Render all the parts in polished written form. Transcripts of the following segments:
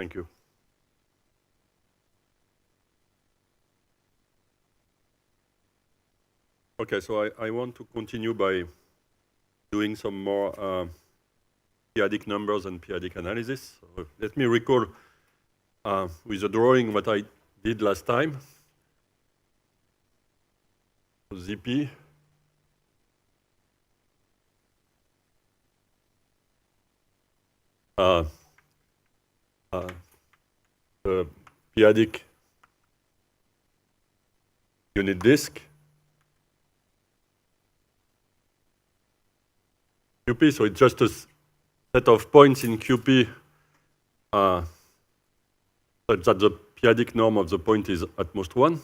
Thank you. Okay, so I want to continue by doing some more p-adic numbers and p-adic analysis. So let me recall with the drawing what I did last time. ZP. The p-adic unit disk. QP, so it's just a set of points in QP such that the p-adic norm of the point is at most 1.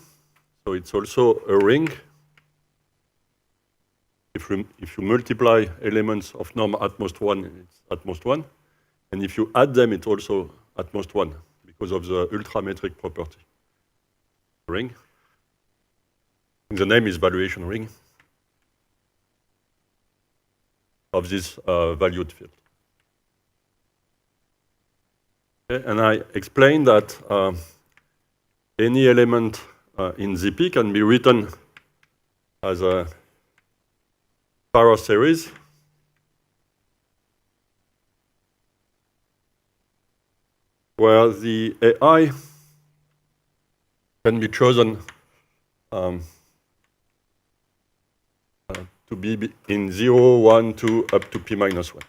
So it's also a ring. If you multiply elements of norm at most 1, it's at most 1. And if you add them, it's also at most 1 because of the ultrametric property. Ring. The name is valuation ring of this valued field. Okay, and I explained that any element in ZP can be written as a power series where the AI can be chosen to be in 0, 1, 2, up to p minus 1.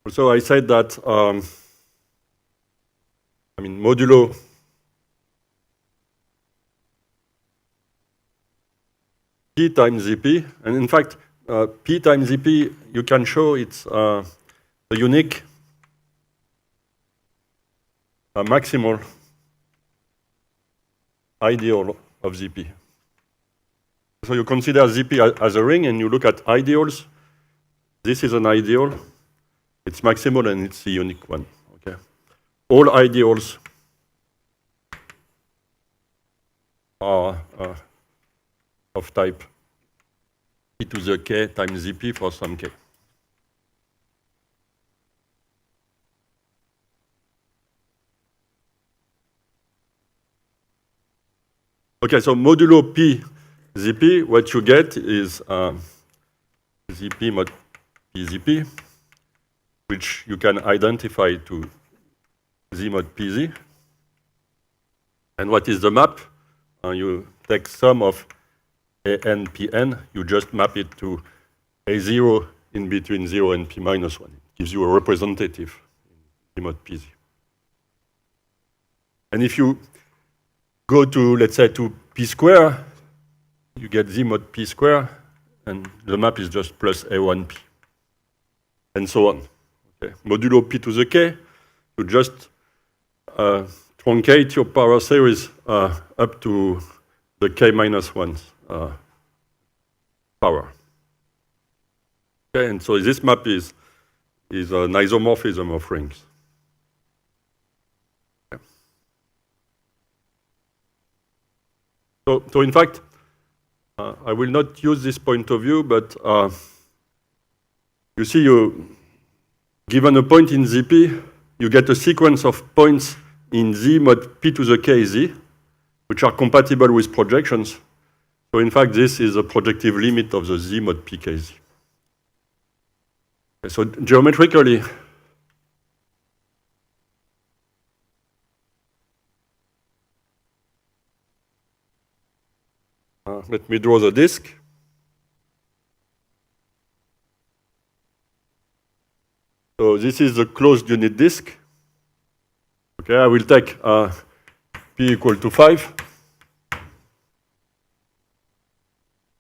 So I said that, modulo p times ZP, and in fact, p times ZP, you can show it's the unique maximal ideal of ZP. So you consider ZP as a ring and you look at ideals. This is an ideal. It's maximal and it's the unique one. Okay. All ideals are of type p to the k times ZP for some k. Okay, so modulo p ZP, what you get is ZP mod p ZP, which you can identify to Z mod PZ. And what is the map? You take sum of AN PN, you just map it to A0 in between 0 and p minus 1. It gives you a representative in Z mod PZ. And if you go to, let's say, to p square, you get Z mod p square, and the map is just plus A1p, and so on. Okay. Modulo p to the k, you just truncate your power series up to the k minus 1 power. Okay, and so this map is an isomorphism of rings. Okay. So in fact, I will not use this point of view, but you see, given a point in ZP, you get a sequence of points in Z mod p to the kz, which are compatible with projections. So in fact, this is a projective limit of the Z mod p kz. Okay, so geometrically, let me draw the disk. So this is the closed unit disk. Okay, I will take p equal to 5.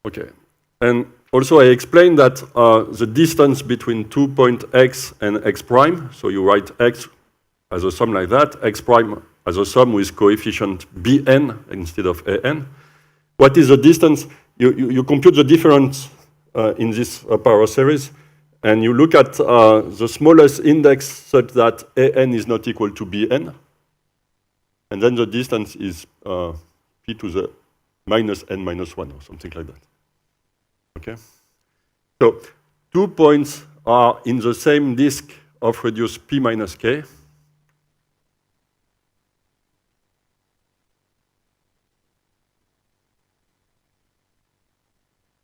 Okay, and also I explained that the distance between 2 point x and x prime, so you write x as a sum like that, x prime as a sum with coefficient bn instead of an. What is the distance? You compute the difference in this power series, and you look at the smallest index such that an is not equal to bn, and then the distance is p to the minus n minus 1 or something like that. Okay? So two points are in the same disk of radius p minus k.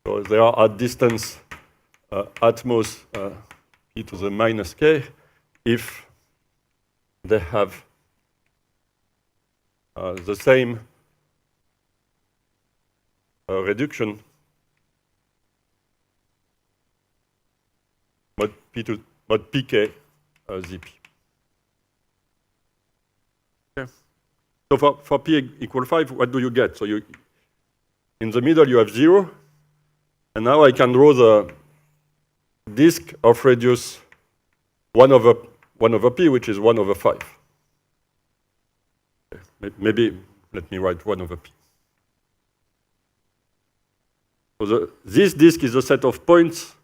So they are at distance at most e to the minus k if they have the same reduction mod pk zp. Okay. So for p equal 5, what do you get? So you in the middle you have 0, and now I can draw the disk of radius 1 over p, which is 1 over 5. Okay. Maybe let me write 1 over p. So this disk is a set of points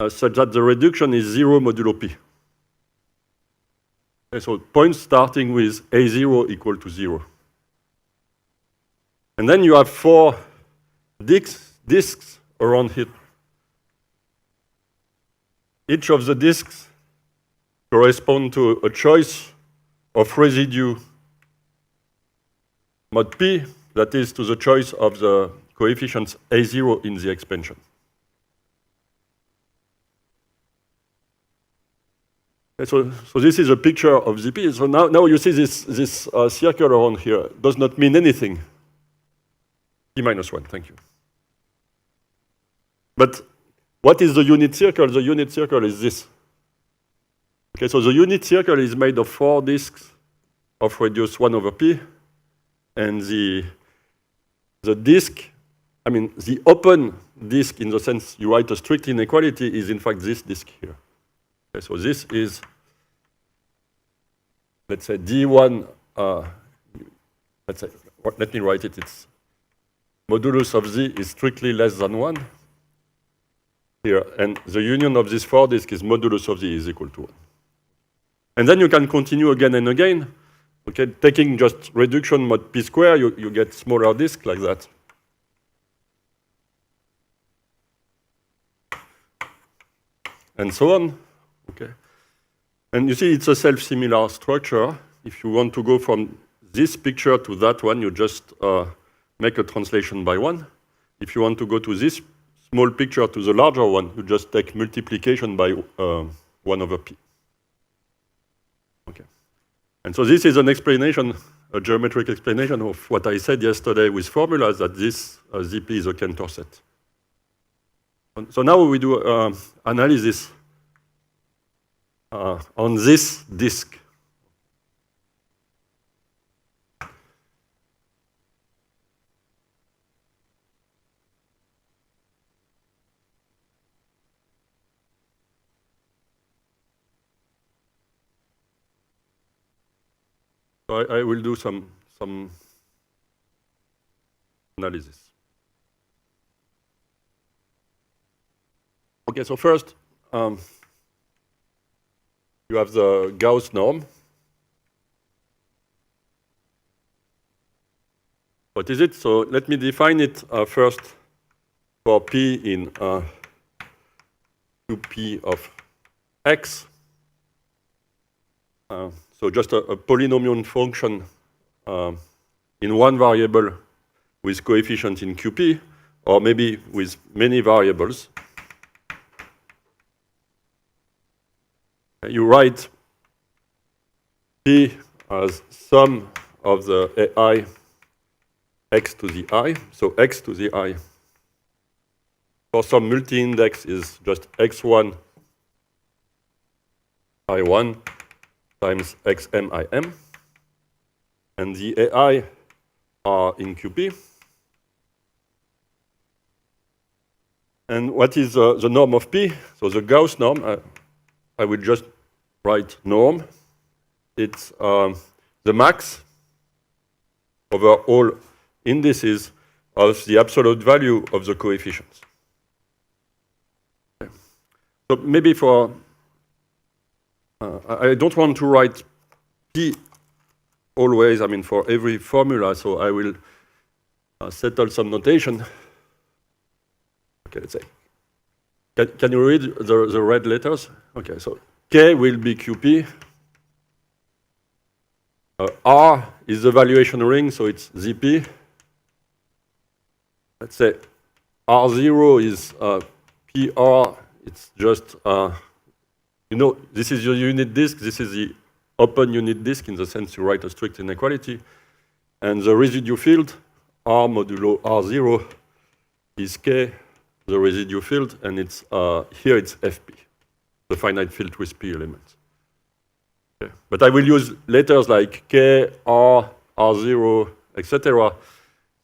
such that the reduction is 0 modulo p. Okay, so points starting with a0 equal to 0. And then you have 4 disks around here. Each of the disks correspond to a choice of residue mod p, that is to the choice of the coefficients a0 in the expansion. Okay, so this is a picture of ZP. So now you see this circle around here does not mean anything. P minus 1, thank you. But what is the unit circle? The unit circle is this. Okay, so the unit circle is made of 4 disks of radius 1 over p, and the disk, I mean, the open disk in the sense you write a strict inequality is in fact this disk here. Okay, so this is, let's say D1, let's say, let me write it, it's modulus of z is strictly less than 1 here, and the union of these 4 disks is modulus of z is equal to 1. And then you can continue again and again. Okay, taking just reduction mod p square, you get smaller disk like that. And so on. Okay. And you see it's a self-similar structure. If you want to go from this picture to that one, you just make a translation by 1. If you want to go to this small picture to the larger one, you just take multiplication by 1 over p. Okay. And so this is an explanation, a geometric explanation of what I said yesterday with formulas, that this ZP is a Cantor set. So now we do analysis on this disk. So I will do some analysis. Okay, so first, you have the Gauss norm. What is it? So let me define it first for p in qp of x. So just a polynomial function in one variable with coefficient in qp, or maybe with many variables. You write p as sum of the ai x to the I. So x to the I for some multi-index is just x1 I1 times xmim. And the ai are in qp. And what is the norm of p? So the Gauss norm, I will just write norm. It's the max over all indices of the absolute value of the coefficients. Okay. So maybe for, I don't want to write p always, I mean for every formula, so I will settle some notation. Okay, let's say Can you read the red letters? Okay, so K will be QP. R is the valuation ring, so it's ZP. Let's say R0 is PR. It's just, you know, this is your unit disk. This is the open unit disk in the sense you write a strict inequality. And the residue field, R modulo R0, is K, the residue field, and it's here it's FP, the finite field with P elements. Okay. But I will use letters like K, R, R0, etc.,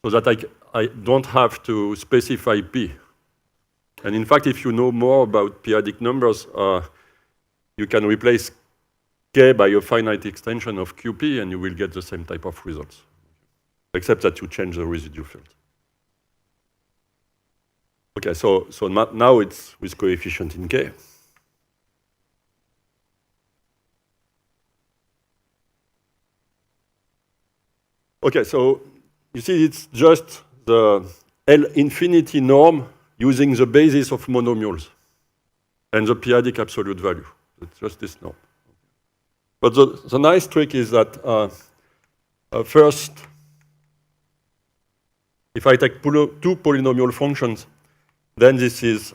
so that I don't have to specify P. And in fact, if you know more about p-adic numbers, you can replace K by a finite extension of QP, and you will get the same type of results, except that you change the residue field. Okay, so now it's with coefficient in K. Okay, so you see it's just the L infinity norm using the basis of monomials and the p-adic absolute value. It's just this norm. But the nice trick is that first, if I take two polynomial functions, then this is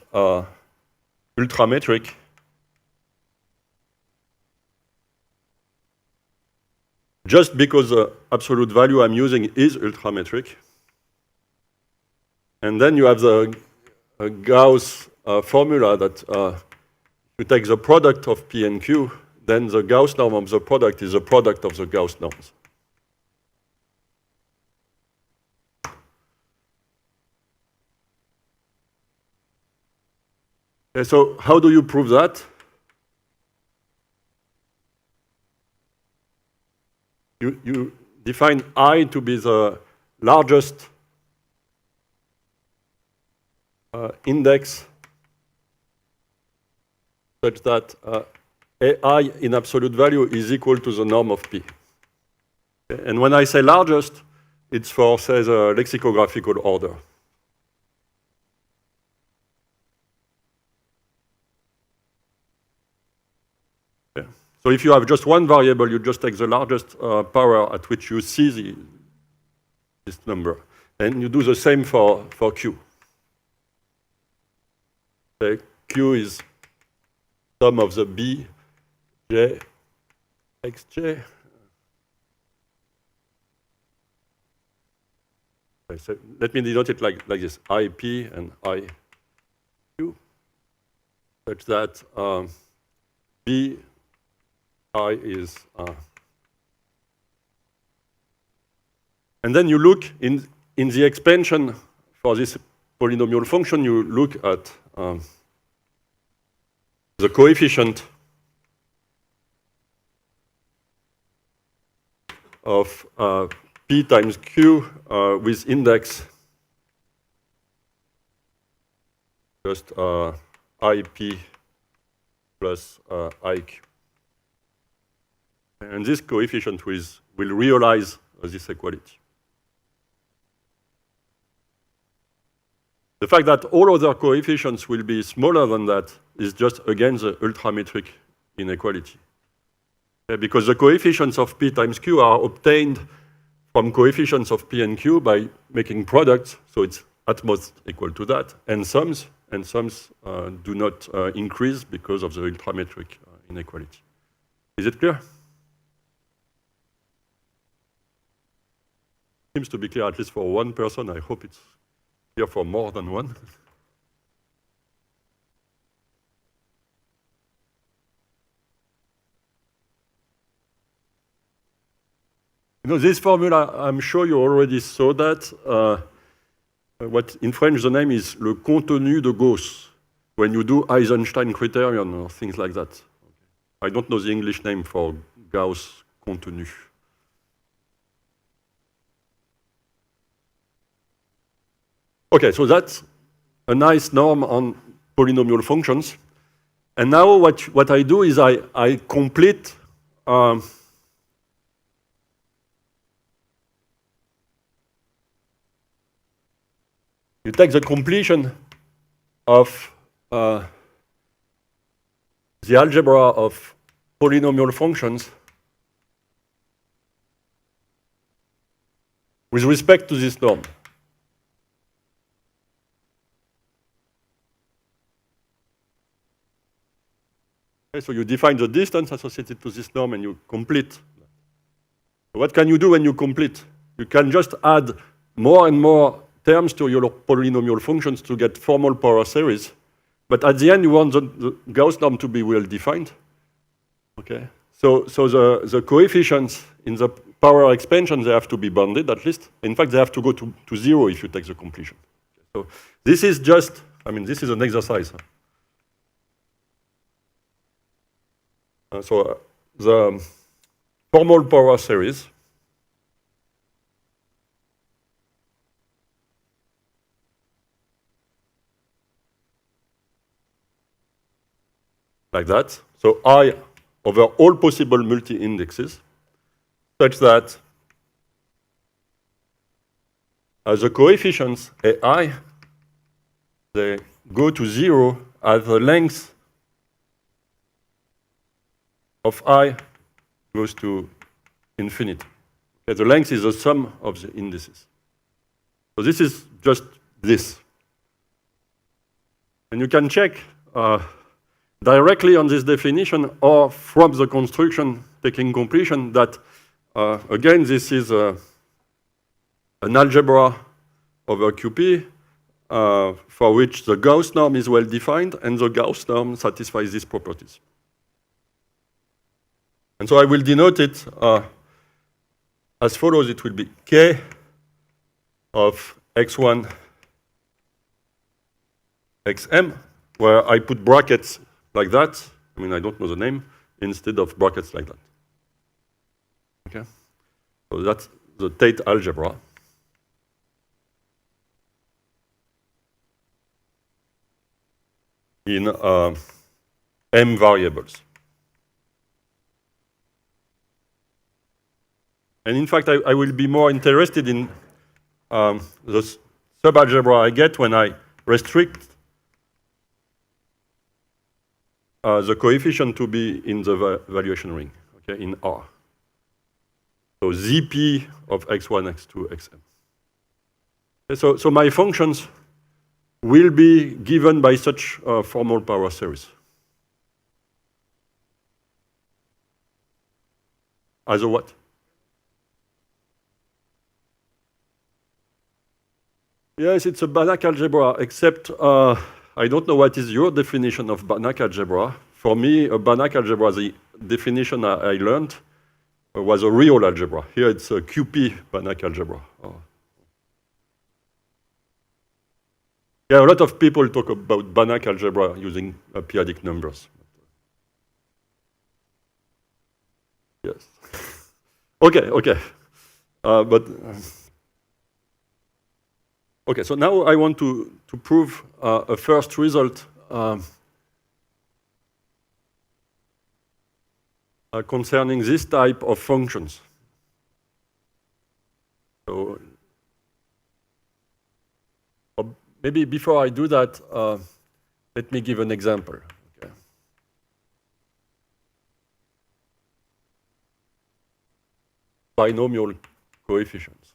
ultrametric. Just because the absolute value I'm using is ultrametric. And then you have the Gauss formula that you take the product of P and Q, then the Gauss norm of the product is the product of the Gauss norms. Okay, so how do you prove that? You define I to be the largest index such that AI in absolute value is equal to the norm of P. Okay? And when I say largest, it's for, say, the lexicographical order. Okay? So if you have just one variable, you just take the largest power at which you see this number. And you do the same for Q. Okay? Q is sum of the B, J, Xj. Okay, so let me denote it like this, IP and IQ, such that B I is, and then you look in the expansion for this polynomial function, you look at the coefficient of P times Q with index just IP plus IQ. And this coefficient will realize this equality. The fact that all other coefficients will be smaller than that is just, again, the ultrametric inequality. Okay, because the coefficients of P times Q are obtained from coefficients of P and Q by making products, so it's at most equal to that, and sums do not increase because of the ultrametric inequality. Is it clear? Seems to be clear at least for one person. I hope it's clear for more than one. You know, this formula, I'm sure you already saw that. What in French the name is le contenu de Gauss, when you do Eisenstein criterion or things like that. I don't know the English name for Gauss contenu. Okay, so that's a nice norm on polynomial functions. And now what I do is I complete you take the completion of the algebra of polynomial functions with respect to this norm. Okay, so you define the distance associated to this norm and you complete. What can you do when you complete? You can just add more and more terms to your polynomial functions to get formal power series. But at the end, you want the Gauss norm to be well defined. Okay. So the coefficients in the power expansion, they have to be bounded at least. In fact, they have to go to 0 if you take the completion. So this is just, this is an exercise. So the formal power series like that. So I over all possible multi-indexes such that the coefficients AI, they go to 0 as the length of I goes to infinity. Okay, the length is the sum of the indices. So this is just this. And you can check directly on this definition or from the construction taking completion that, again, this is an algebra over QP for which the Gauss norm is well defined and the Gauss norm satisfies these properties. And so I will denote it as follows. It will be K of x1, xm, where I put brackets like that. I don't know the name, instead of brackets like that. Okay? So that's the Tate algebra. In m variables. And in fact, I will be more interested in the subalgebra I get when I restrict the coefficient to be in the valuation ring, okay, in R. So ZP of x1, x2, xm. Okay, so my functions will be given by such formal power series. As a what? Yes, it's a Banach algebra, except I don't know what is your definition of Banach algebra. For me, a Banach algebra, the definition I learned was a real algebra. Here it's a QP Banach algebra. Oh. Yeah, a lot of people talk about Banach algebra using p-adic numbers. Yes. Okay. Okay, so now I want to prove a first result concerning this type of functions. So maybe before I do that, let me give an example. Okay. Binomial coefficients.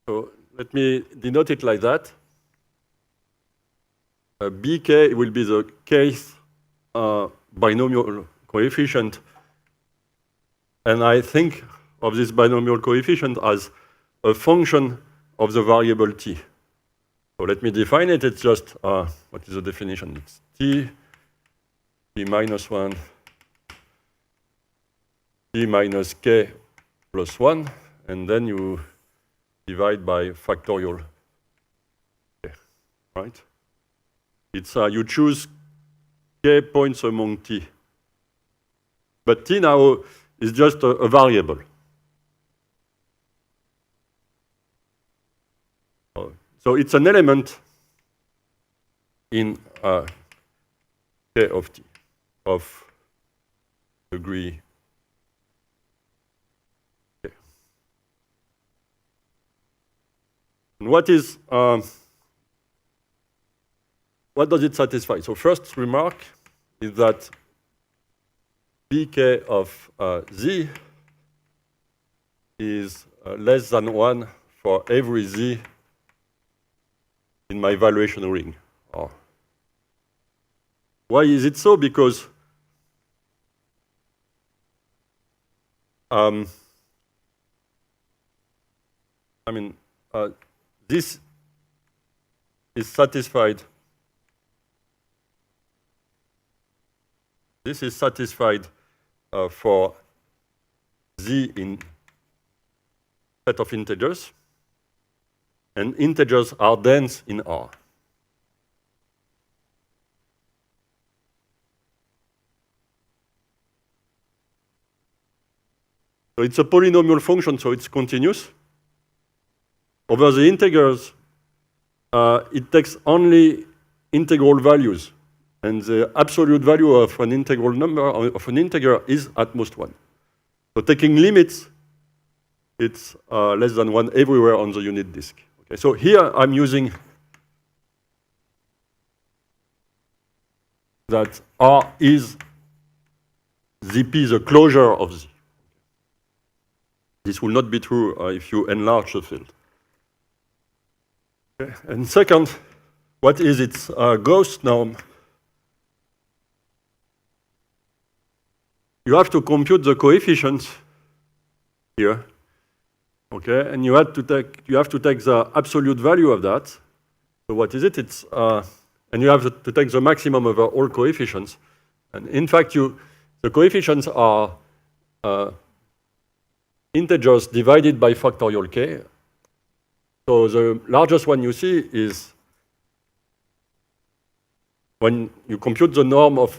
So let me denote it like that. Bk will be the kth binomial coefficient. And I think of this binomial coefficient as a function of the variable t. So let me define it. It's just, what is the definition? It's t minus 1, t minus k plus 1, and then you divide by factorial k, right? It's you choose k points among t. But t now is just a variable. So it's an element in k of t, of degree k. And what does it satisfy? So first remark is that pk of z is less than 1 for every z in my evaluation ring. Why is it so? Because this is satisfied. This is satisfied for z in set of integers, and integers are dense in R. So it's a polynomial function, so it's continuous. Over the integers, it takes only integral values, and the absolute value of an integral number, of an integer, is at most 1. So taking limits, it's less than 1 everywhere on the unit disk. Okay, so here I'm using that R is Zp, the closure of Z. This will not be true if you enlarge the field. Okay. And second, what is its Gauss norm? You have to compute the coefficients here. Okay, and you have to take the absolute value of that. So what is it? It's and you have to take the maximum over all coefficients. And in fact, the coefficients are integers divided by factorial k. So the largest one you see is when you compute the norm of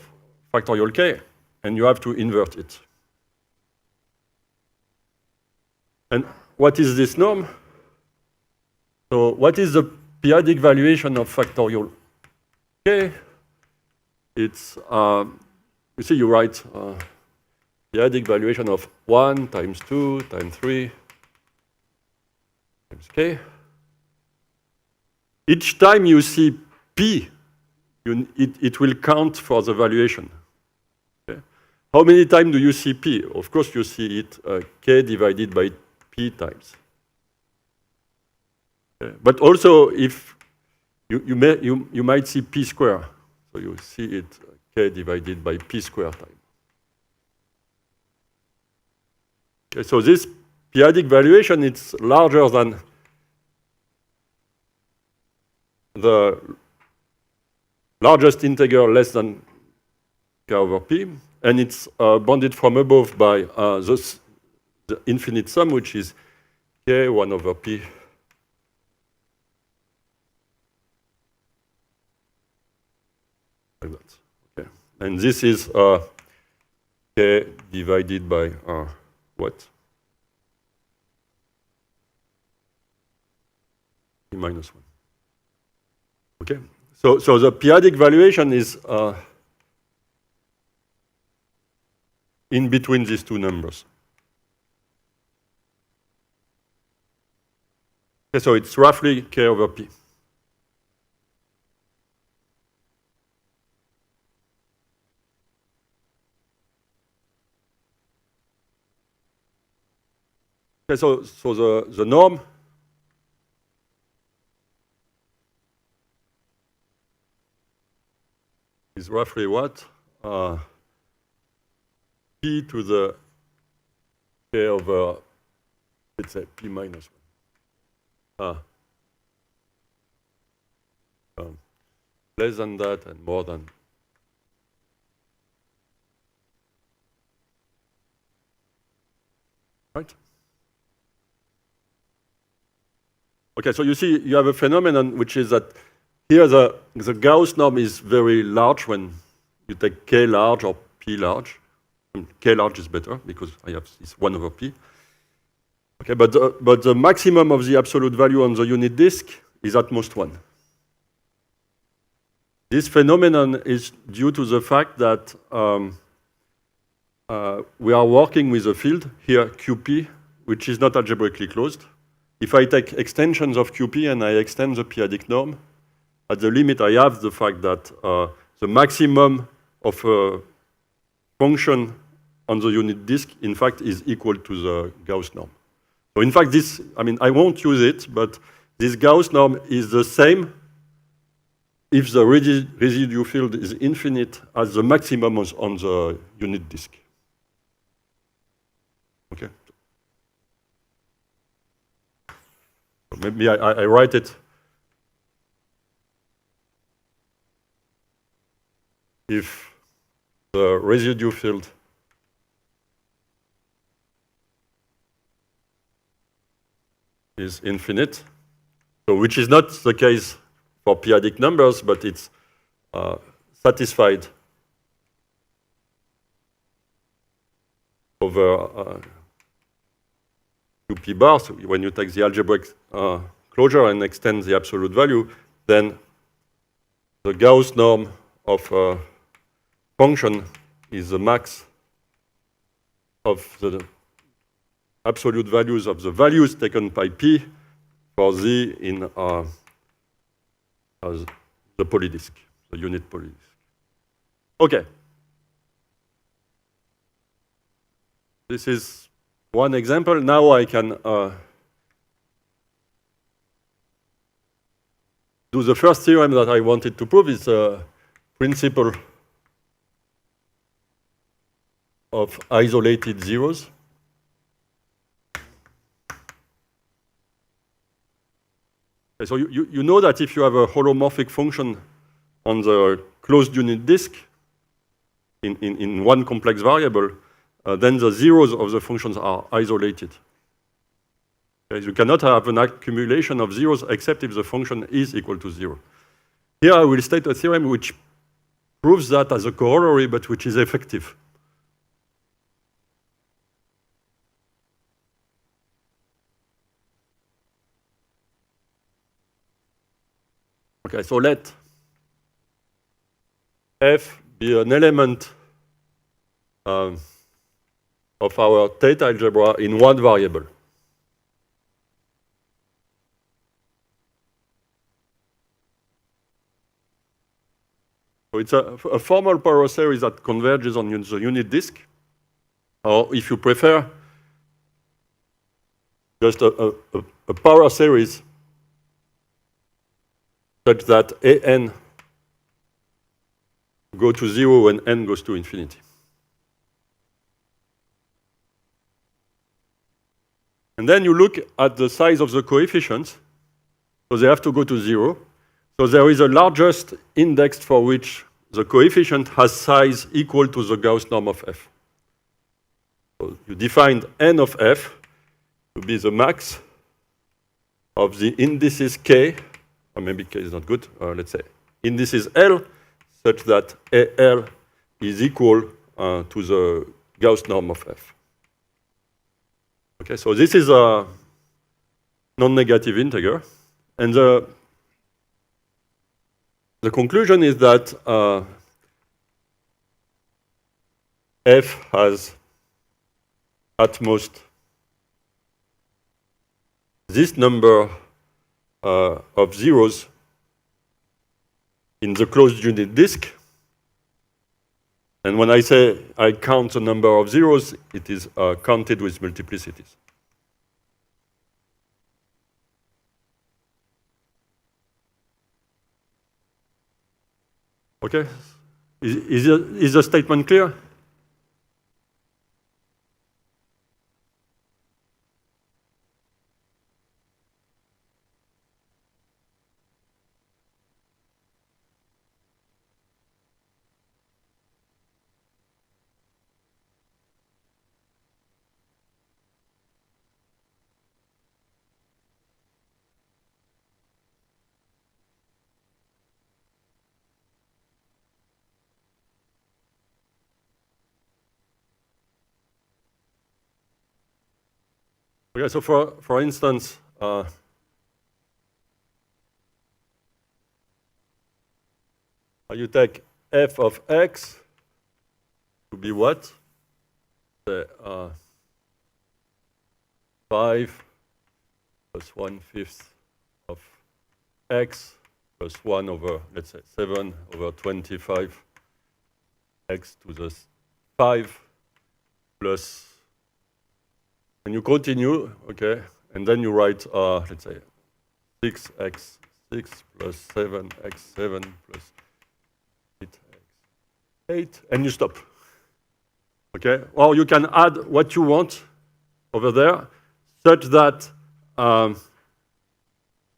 factorial k, and you have to invert it. And what is this norm? So what is the p-adic valuation of factorial k? It's, you see, you write p-adic valuation of 1 times 2 times 3 times k. Each time you see p, it will count for the valuation. Okay. How many times do you see p? Of course, you see it k divided by p times. Okay. But also, if you might see p square, so you see it k divided by p square time. Okay, so this p-adic valuation, it's larger than the largest integer less than k over p, and it's bounded from above by the infinite sum, which is k 1 over p. Like that. Okay. And this is k divided by what? P minus 1. Okay. So the p-adic valuation is in between these two numbers. Okay, so it's roughly k over p. Okay, so the norm is roughly what? P to the k over, let's say, p minus 1. Less than that and more than. Right? Okay, so you see, you have a phenomenon which is that here the Gauss norm is very large when you take k large or p large. K large is better because I have this 1 over p. Okay, but the maximum of the absolute value on the unit disk is at most 1. This phenomenon is due to the fact that we are working with a field here, QP, which is not algebraically closed. if I take extensions of QP and I extend the p-adic norm, at the limit I have the fact that the maximum of a function on the unit disk, in fact, is equal to the Gauss norm. So in fact, this, I mean, I won't use it, but this Gauss norm is the same if the residue field is infinite as the maximum on the unit disk. Okay. So maybe I write it. If the residue field is infinite, so which is not the case for p-adic numbers, but it's satisfied over QP bar. So when you take the algebraic closure and extend the absolute value, then the Gauss norm of a function is the max of the absolute values of the values taken by P for Z in the polydisk, the unit polydisk. Okay. This is one example. Now I can do the first theorem that I wanted to prove. Is a principle of isolated zeros. Okay, so you know that if you have a holomorphic function on the closed unit disk in one complex variable, then the zeros of the functions are isolated. Okay, you cannot have an accumulation of zeros except if the function is equal to 0. Here I will state a theorem which proves that as a corollary, but which is effective. Okay, so let F be an element of our theta algebra in one variable. So it's a formal power series that converges on the unit disk, or if you prefer, just a power series such that an go to 0 when n goes to infinity. And then you look at the size of the coefficients, so they have to go to 0. So there is a largest index for which the coefficient has size equal to the Gauss norm of f. So you defined n of f to be the max of the indices k, or maybe k is not good, let's say indices L, such that AL is equal to the Gauss norm of f. Okay, so this is a non-negative integer, and the conclusion is that f has at most this number of zeros in the closed unit disk. And when I say I count the number of zeros, it is counted with multiplicities. Okay? Is the statement clear? Okay, so for instance, you take f of x to be what? Say, 5 plus 1/5 of x plus 1 over, let's say, 7 over 25 x to the 5 plus, and you continue, okay, and then you write, let's say, 6x6 plus 7x7 plus 8x8, and you stop. Okay, or you can add what you want over there, such that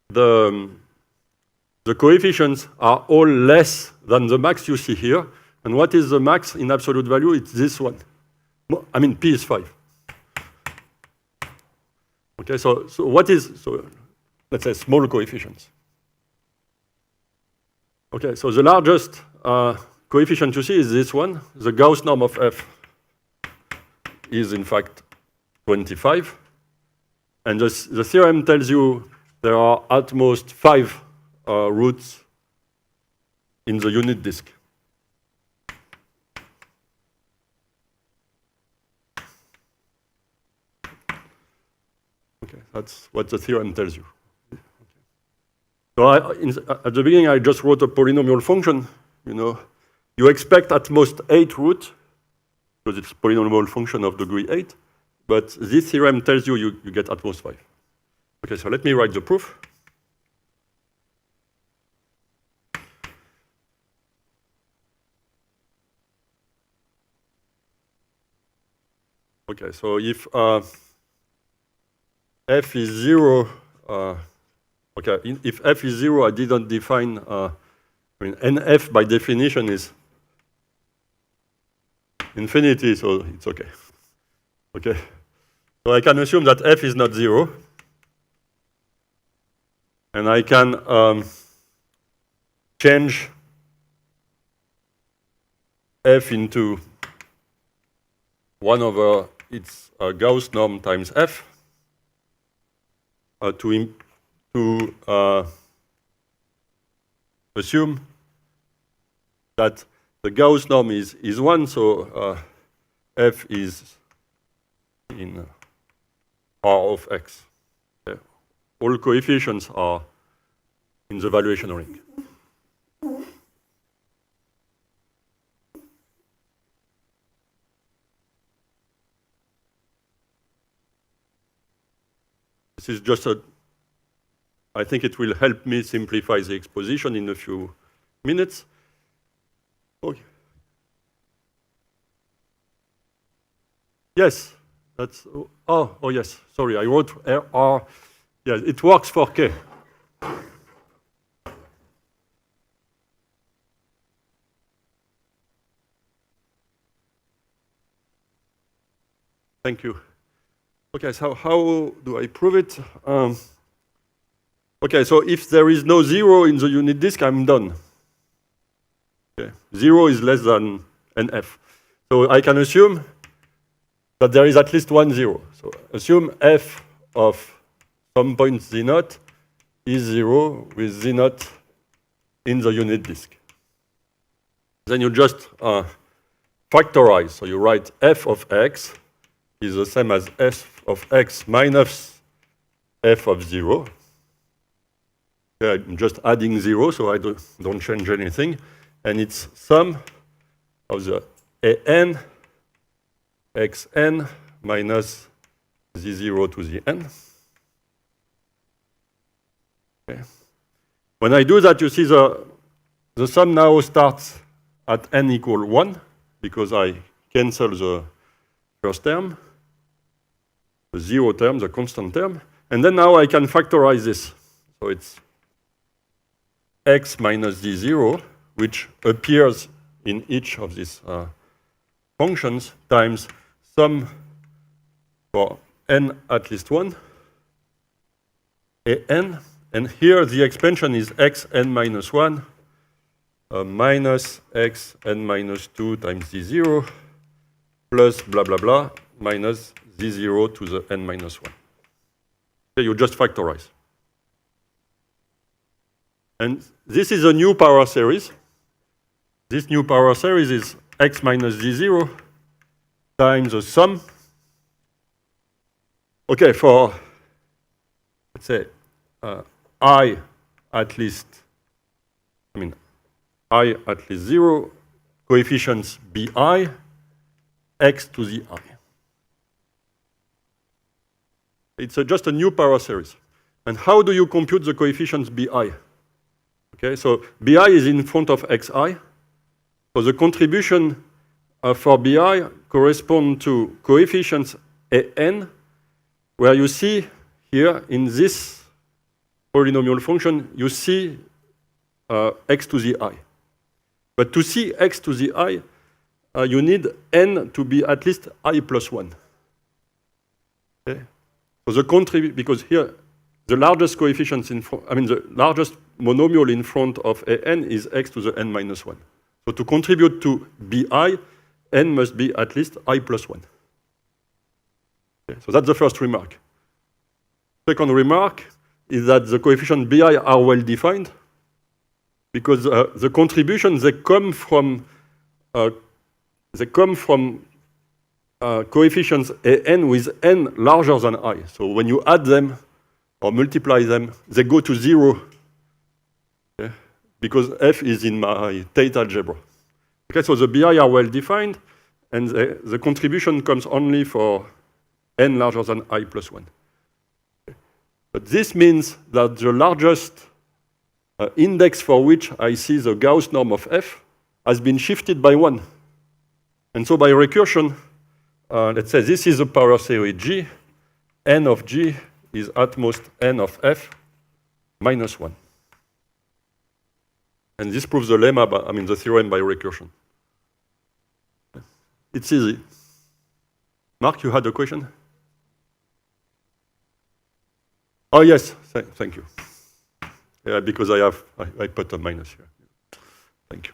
the coefficients are all less than the max you see here. And what is the max in absolute value? It's this one. I mean, p is 5. Okay, so what is, so let's say small coefficients. Okay, so the largest coefficient you see is this one. The Gauss norm of f is in fact 25. And the theorem tells you there are at most 5 roots in the unit disk. Okay, that's what the theorem tells you. Okay. So at the beginning, I just wrote a polynomial function. You know, you expect at most 8 roots, because it's a polynomial function of degree 8. But this theorem tells you you get at most 5. Okay, so let me write the proof. Okay, so if f is 0, okay, if f is 0, I didn't define, I mean, nf by definition is infinity, so it's okay. Okay, so I can assume that f is not 0, and I can change f into 1 over its Gauss norm times f to assume that the Gauss norm is 1, so f is in R of x. Okay. All coefficients are in the valuation ring. This is just I think it will help me simplify the exposition in a few minutes. Okay. Yes, that's, oh yes, sorry, I wrote R. Yeah, it works for K. Thank you. Okay, so how do I prove it? Okay, so if there is no 0 in the unit disk, I'm done. Okay. 0 is less than nf. So I can assume that there is at least one 0. So assume f of some point z0 is 0 with z0 in the unit disk. Then you just factorize. So you write f of x is the same as f of x minus f of 0. Okay, I'm just adding 0, so I don't change anything. And it's sum of the an xn minus z0 to the n. Okay. When I do that, you see the sum now starts at n equal 1, because I cancel the first term, the 0 term, the constant term. And then now I can factorize this. So it's x minus z0, which appears in each of these functions, times sum for n at least 1, an, and here the expansion is xn minus 1 minus xn minus 2 times z0 plus blah blah blah minus z0 to the n minus 1. Okay, you just factorize. And this is a new power series. This new power series is x minus z0 times the sum. Okay, for let's say, I at least 0, coefficients bi, x to the I. It's just a new power series. And how do you compute the coefficients bi? Okay, so bi is in front of xi. So the contribution for bi correspond to coefficients an, where you see here in this polynomial function, you see x to the I. But to see x to the I, you need n to be at least I plus 1. Okay? So the because here, the largest coefficients in front, the largest monomial in front of an is x to the n minus 1. So to contribute to bi, n must be at least I plus 1. Okay? So that's the first remark. Second remark is that the coefficients bi are well defined because the contributions, they come from coefficients an with n larger than I. So when you add them or multiply them, they go to 0, okay? Because f is in my Tate algebra. Okay, so the bi are well defined, and the contribution comes only for n larger than I plus 1. Okay. But this means that the largest index for which I see the Gauss norm of f has been shifted by 1. And so by recursion, let's say this is a power series G. N of G is at most n of f minus 1. And this proves the lemma, the theorem by recursion. It's easy. Mark, you had a question? Oh, yes, thank you. Yeah, because I put a minus here. Thank you.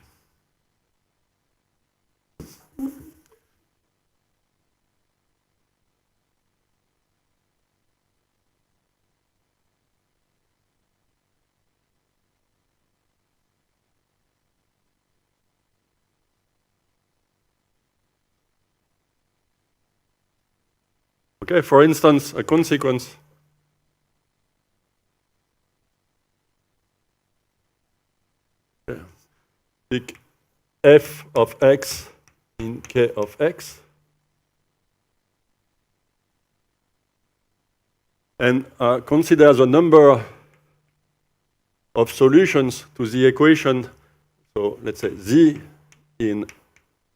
Okay, for instance, a consequence. Okay. Take f of x in k of x. And consider the number of solutions to the equation. So let's say z in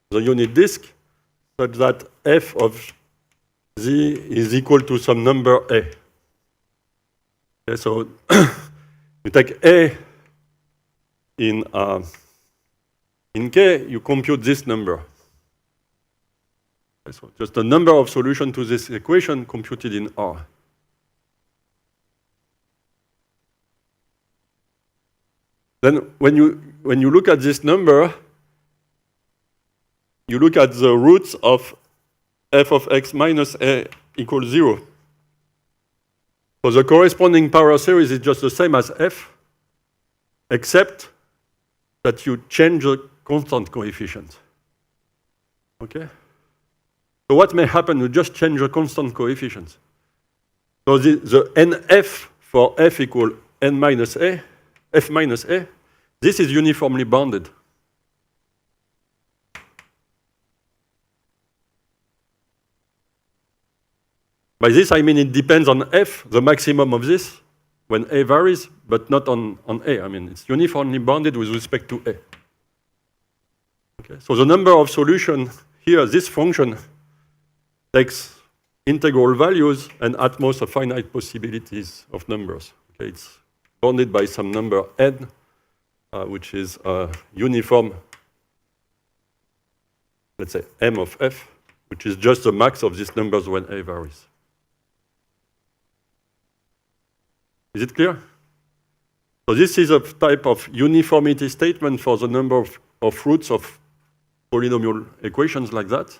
the unit disk, such that f of z is equal to some number a. Okay, so you take a in k, you compute this number. Okay, so just the number of solutions to this equation computed in R. Then when you look at this number, you look at the roots of f of x minus a equals 0. So the corresponding power series is just the same as f, except that you change the constant coefficient. Okay? So what may happen? You just change the constant coefficients. So the nf for f equal n minus a, f minus a, this is uniformly bounded. By this, I mean it depends on f, the maximum of this, when a varies, but not on a. It's uniformly bounded with respect to a. Okay, so the number of solutions here, this function takes integral values and at most a finite possibilities of numbers. Okay, it's bounded by some number n, which is uniform, let's say m of f, which is just the max of these numbers when a varies. Is it clear? So this is a type of uniformity statement for the number of roots of polynomial equations like that,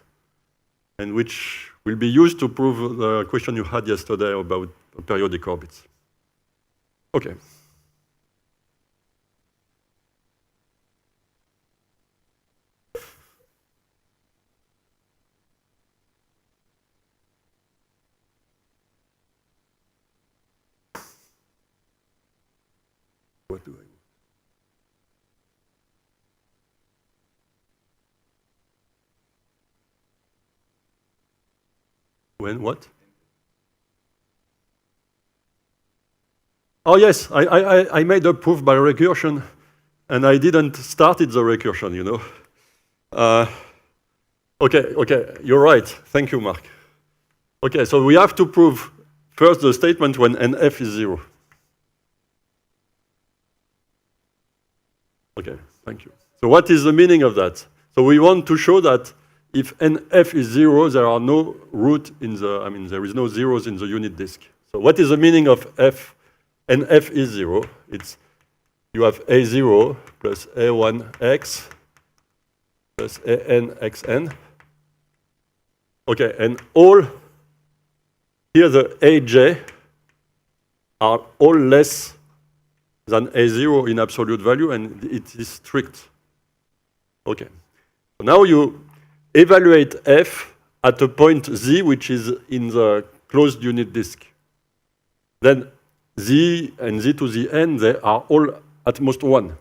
and which will be used to prove the question you had yesterday about periodic orbits. Okay. When what? Oh yes, I made a proof by recursion, and I didn't start the recursion, you know. Okay, you're right. Thank you, Mark. Okay, so we have to prove first the statement when NF is 0. Okay, thank you. So what is the meaning of that? So we want to show that if NF is 0, there are no root in the, there is no zeros in the unit disk. So what is the meaning of F? NF is 0. It's, you have A0 plus A1x plus ANXN. Okay, and all, here the AJ are all less than A0 in absolute value, and it is strict. Okay. So now you evaluate F at a point Z, which is in the closed unit disk. Then Z and Z to the n, they are all at most 1.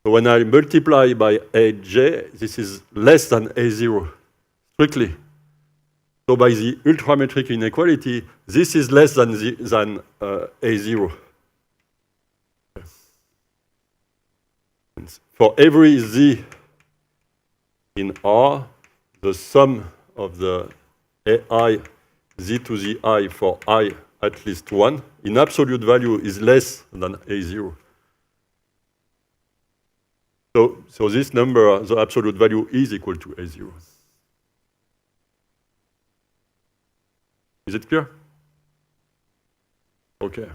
So when I multiply by AJ, this is less than A0, strictly. So by the ultrametric inequality, this is less than A0. For every Z in R, the sum of the AI Z to the I for I at least 1 in absolute value is less than A0. So this number, the absolute value, is equal to A0. Is it clear? Okay.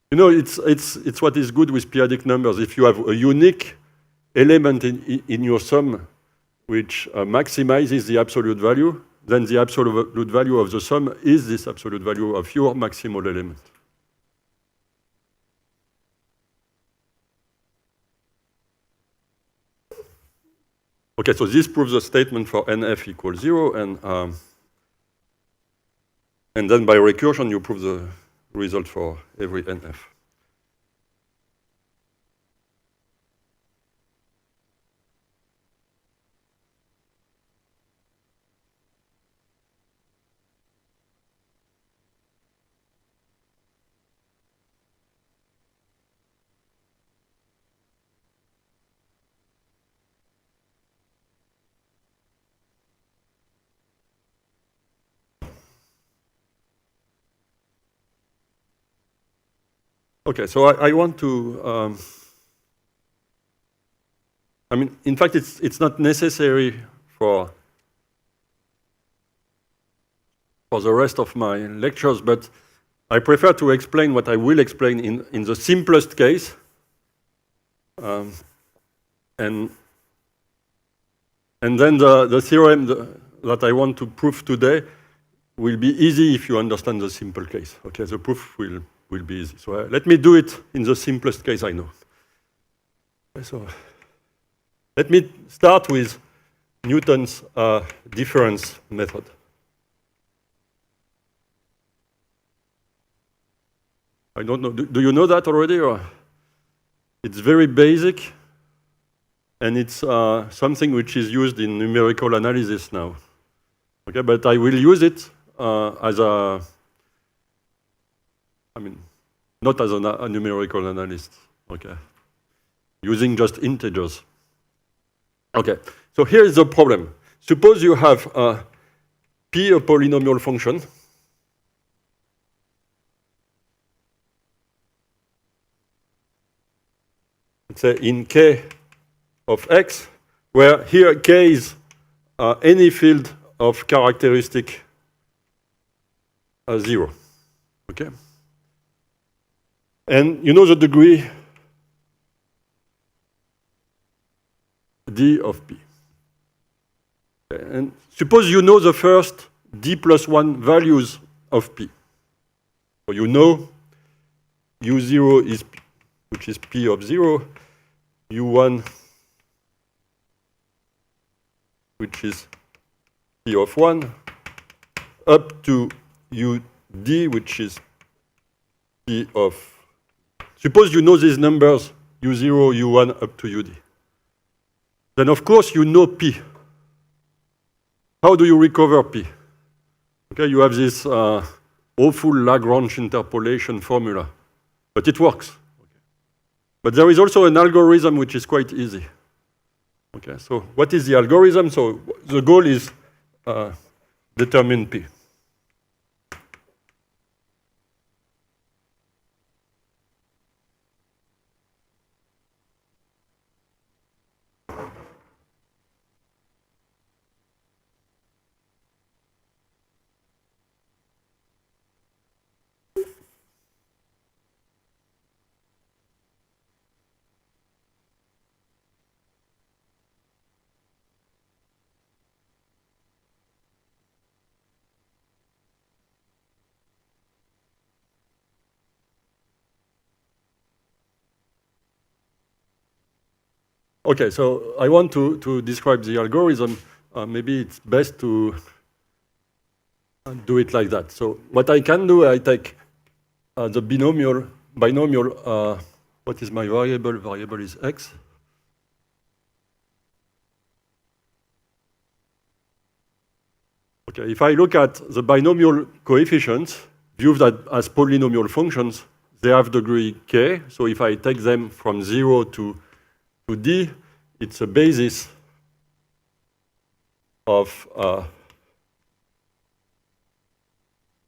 You know, it's what is good with p-adic numbers. If you have a unique element in your sum which maximizes the absolute value, then the absolute value of the sum is this absolute value of your maximal element. Okay, so this proves the statement for NF equals 0, and then by recursion you prove the result for every NF. Okay, so I want to, in fact, it's not necessary for the rest of my lectures, but I prefer to explain what I will explain in the simplest case. And then the theorem that I want to prove today will be easy if you understand the simple case. Okay, the proof will be easy. So let me do it in the simplest case I know. Okay, so let me start with Newton's difference method. I don't know, do you know that already? Or? It's very basic, and it's something which is used in numerical analysis now. Okay, but I will use it as a, not as a numerical analyst, okay, using just integers. Okay, so here is the problem. Suppose you have P, a polynomial function, let's say in K of X, where here K is any field of characteristic 0, okay? And you know the degree d of P. And suppose you know the first d plus 1 values of P. So you know U0 is P, which is P of 0, U1, which is P of 1, up to UD, which is P of, suppose you know these numbers, U0, U1, up to UD. Then of course you know P. how do you recover P? Okay, you have this awful Lagrange interpolation formula, but it works. Okay. But there is also an algorithm which is quite easy. Okay, so what is the algorithm? So the goal is determine P. Okay, so I want to describe the algorithm. Maybe it's best to do it like that. So what I can do, I take the binomial, what is my variable? Variable is x. Okay, if I look at the binomial coefficients, viewed as polynomial functions, they have degree k. So if I take them from 0 to d, it's a basis of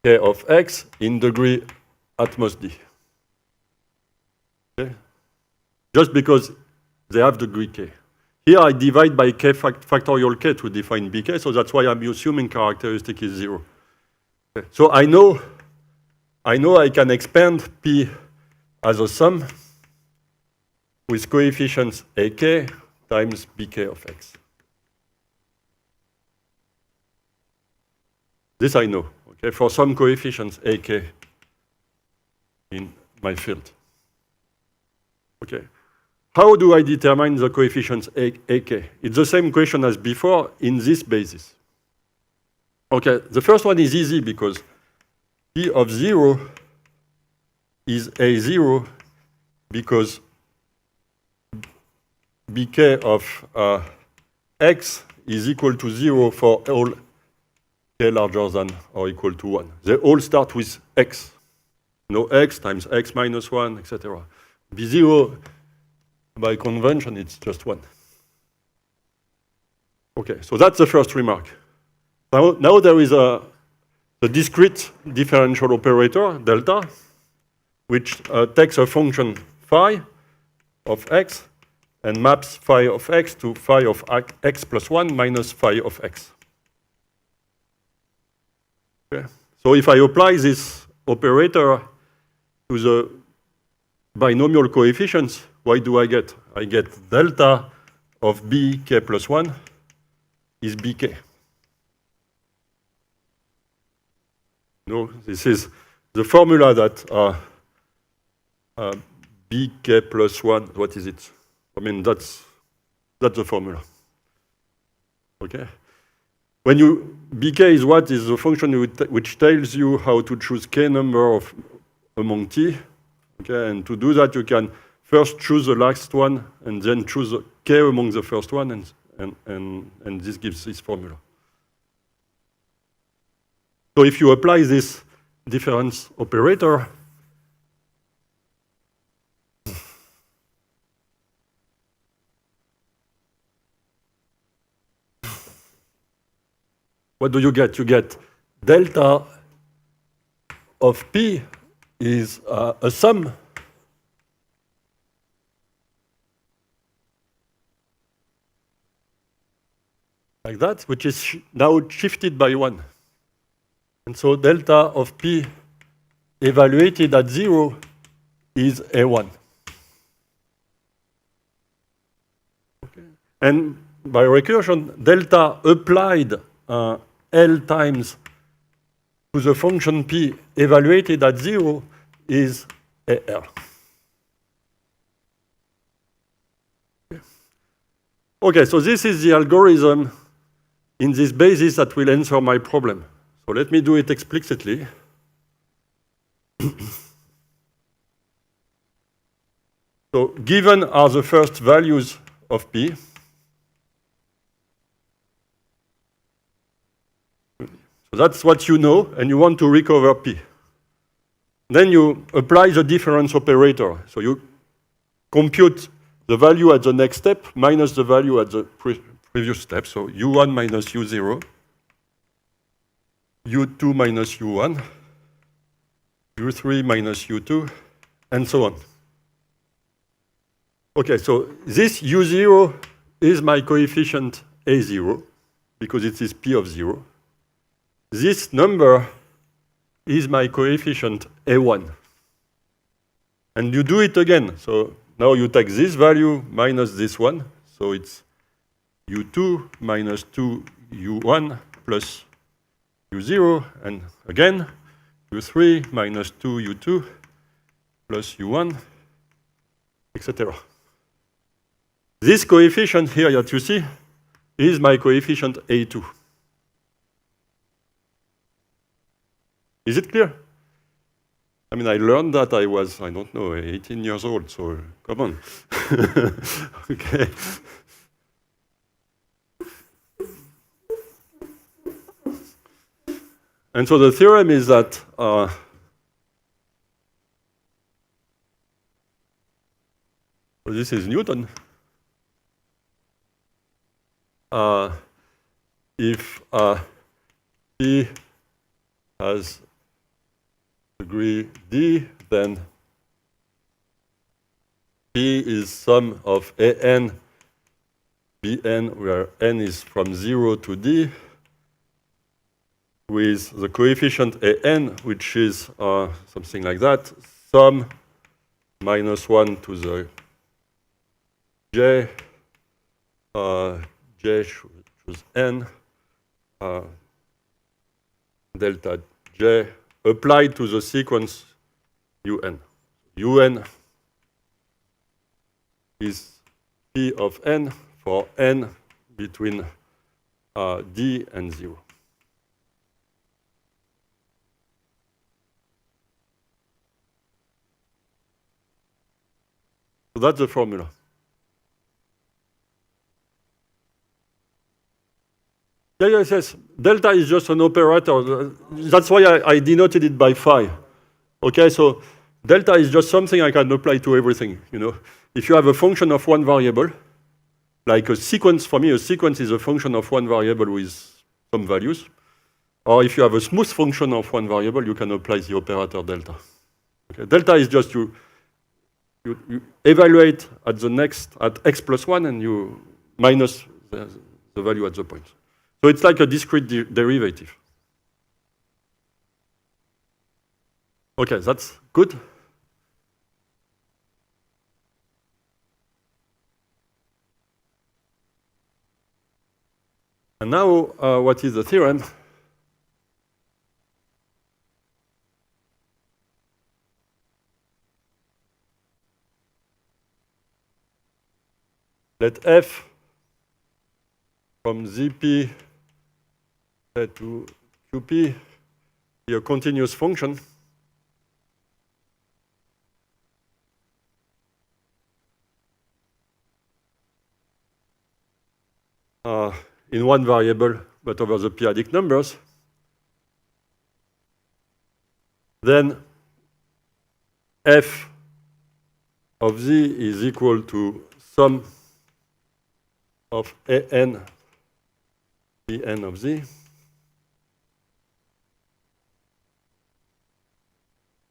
k of x in degree at most d. Okay? Just because they have degree k. Here I divide by k factorial k to define bk, so that's why I'm assuming characteristic is 0. Okay. So I know I can expand P as a sum with coefficients ak times bk of x. This I know, okay, for some coefficients ak in my field. Okay. How do I determine the coefficients ak? It's the same question as before in this basis. Okay, the first one is easy because P of 0 is A0 because bk of x is equal to 0 for all k larger than or equal to 1. They all start with x. No x times x minus 1, etc. B0, by convention, it's just 1. Okay, so that's the first remark. Now there is a discrete differential operator, delta, which takes a function phi of x and maps phi of x to phi of x plus 1 minus phi of x. Okay. So if I apply this operator to the binomial coefficients, what do I get? I get delta of bk plus 1 is bk. No, this is the formula that bk plus 1, what is it? I mean, that's the formula. Okay? When you, bk is what is the function which tells you how to choose k number of among t. Okay, and to do that, you can first choose the last one and then choose k among the first one, and this gives this formula. So if you apply this difference operator, what do you get? You get delta of P is a sum like that, which is now shifted by 1. And so delta of P evaluated at 0 is A1. Okay. And by recursion, delta applied L times to the function P evaluated at 0 is AL. Okay, so this is the algorithm in this basis that will answer my problem. So let me do it explicitly. So given are the first values of P, That's what you know, and you want to recover P. Then you apply the difference operator. So you compute the value at the next step minus the value at the previous step. So U1 minus U0, U2 minus U1, U3 minus U2, and so on. Okay, so this U0 is my coefficient A0, because it is P of 0. This number is my coefficient A1. And you do it again. So now you take this value minus this one. So it's U2 minus 2U1 plus U0. And again, U3 minus 2U2 plus U1, etc. This coefficient here that you see is my coefficient A2. Is it clear? I mean, I learned that I was, I don't know, 18 years old, so come on. Okay. And so the theorem is that so this is Newton. If P has degree D, then P is sum of AN, Bn, where n is from 0 to D, with the coefficient An, which is something like that, sum minus 1 to the j, j choose n, delta j, applied to the sequence un. Un is P of n for n between D and 0. So that's the formula. Yes. Delta is just an operator. That's why I denoted it by phi. Okay, so delta is just something I can apply to everything. You know, if you have a function of one variable, like a sequence, for me, a sequence is a function of one variable with some values. Or if you have a smooth function of one variable, you can apply the operator delta. Okay, delta is just you evaluate at the next, at x plus 1, and you minus the value at the point. So it's like a discrete derivative. Okay, that's good. And now, what is the theorem? Let f from Zp to Qp be a continuous function. In one variable, but over the p-adic numbers. Then f of z is equal to sum of an bn of z,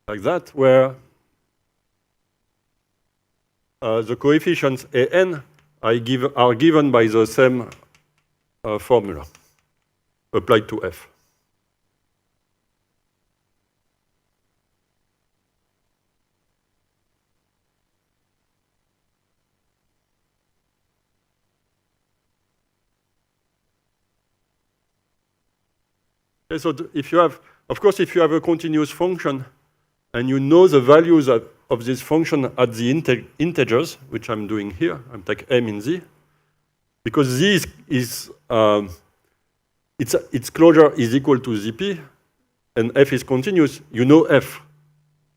like that, where the coefficients an are given by the same formula applied to f. Okay, so if you have, of course, if you have a continuous function and you know the values of this function at the integers, which I'm doing here, I'm taking m in z, because z is its closure is equal to Zp, and f is continuous, you know f,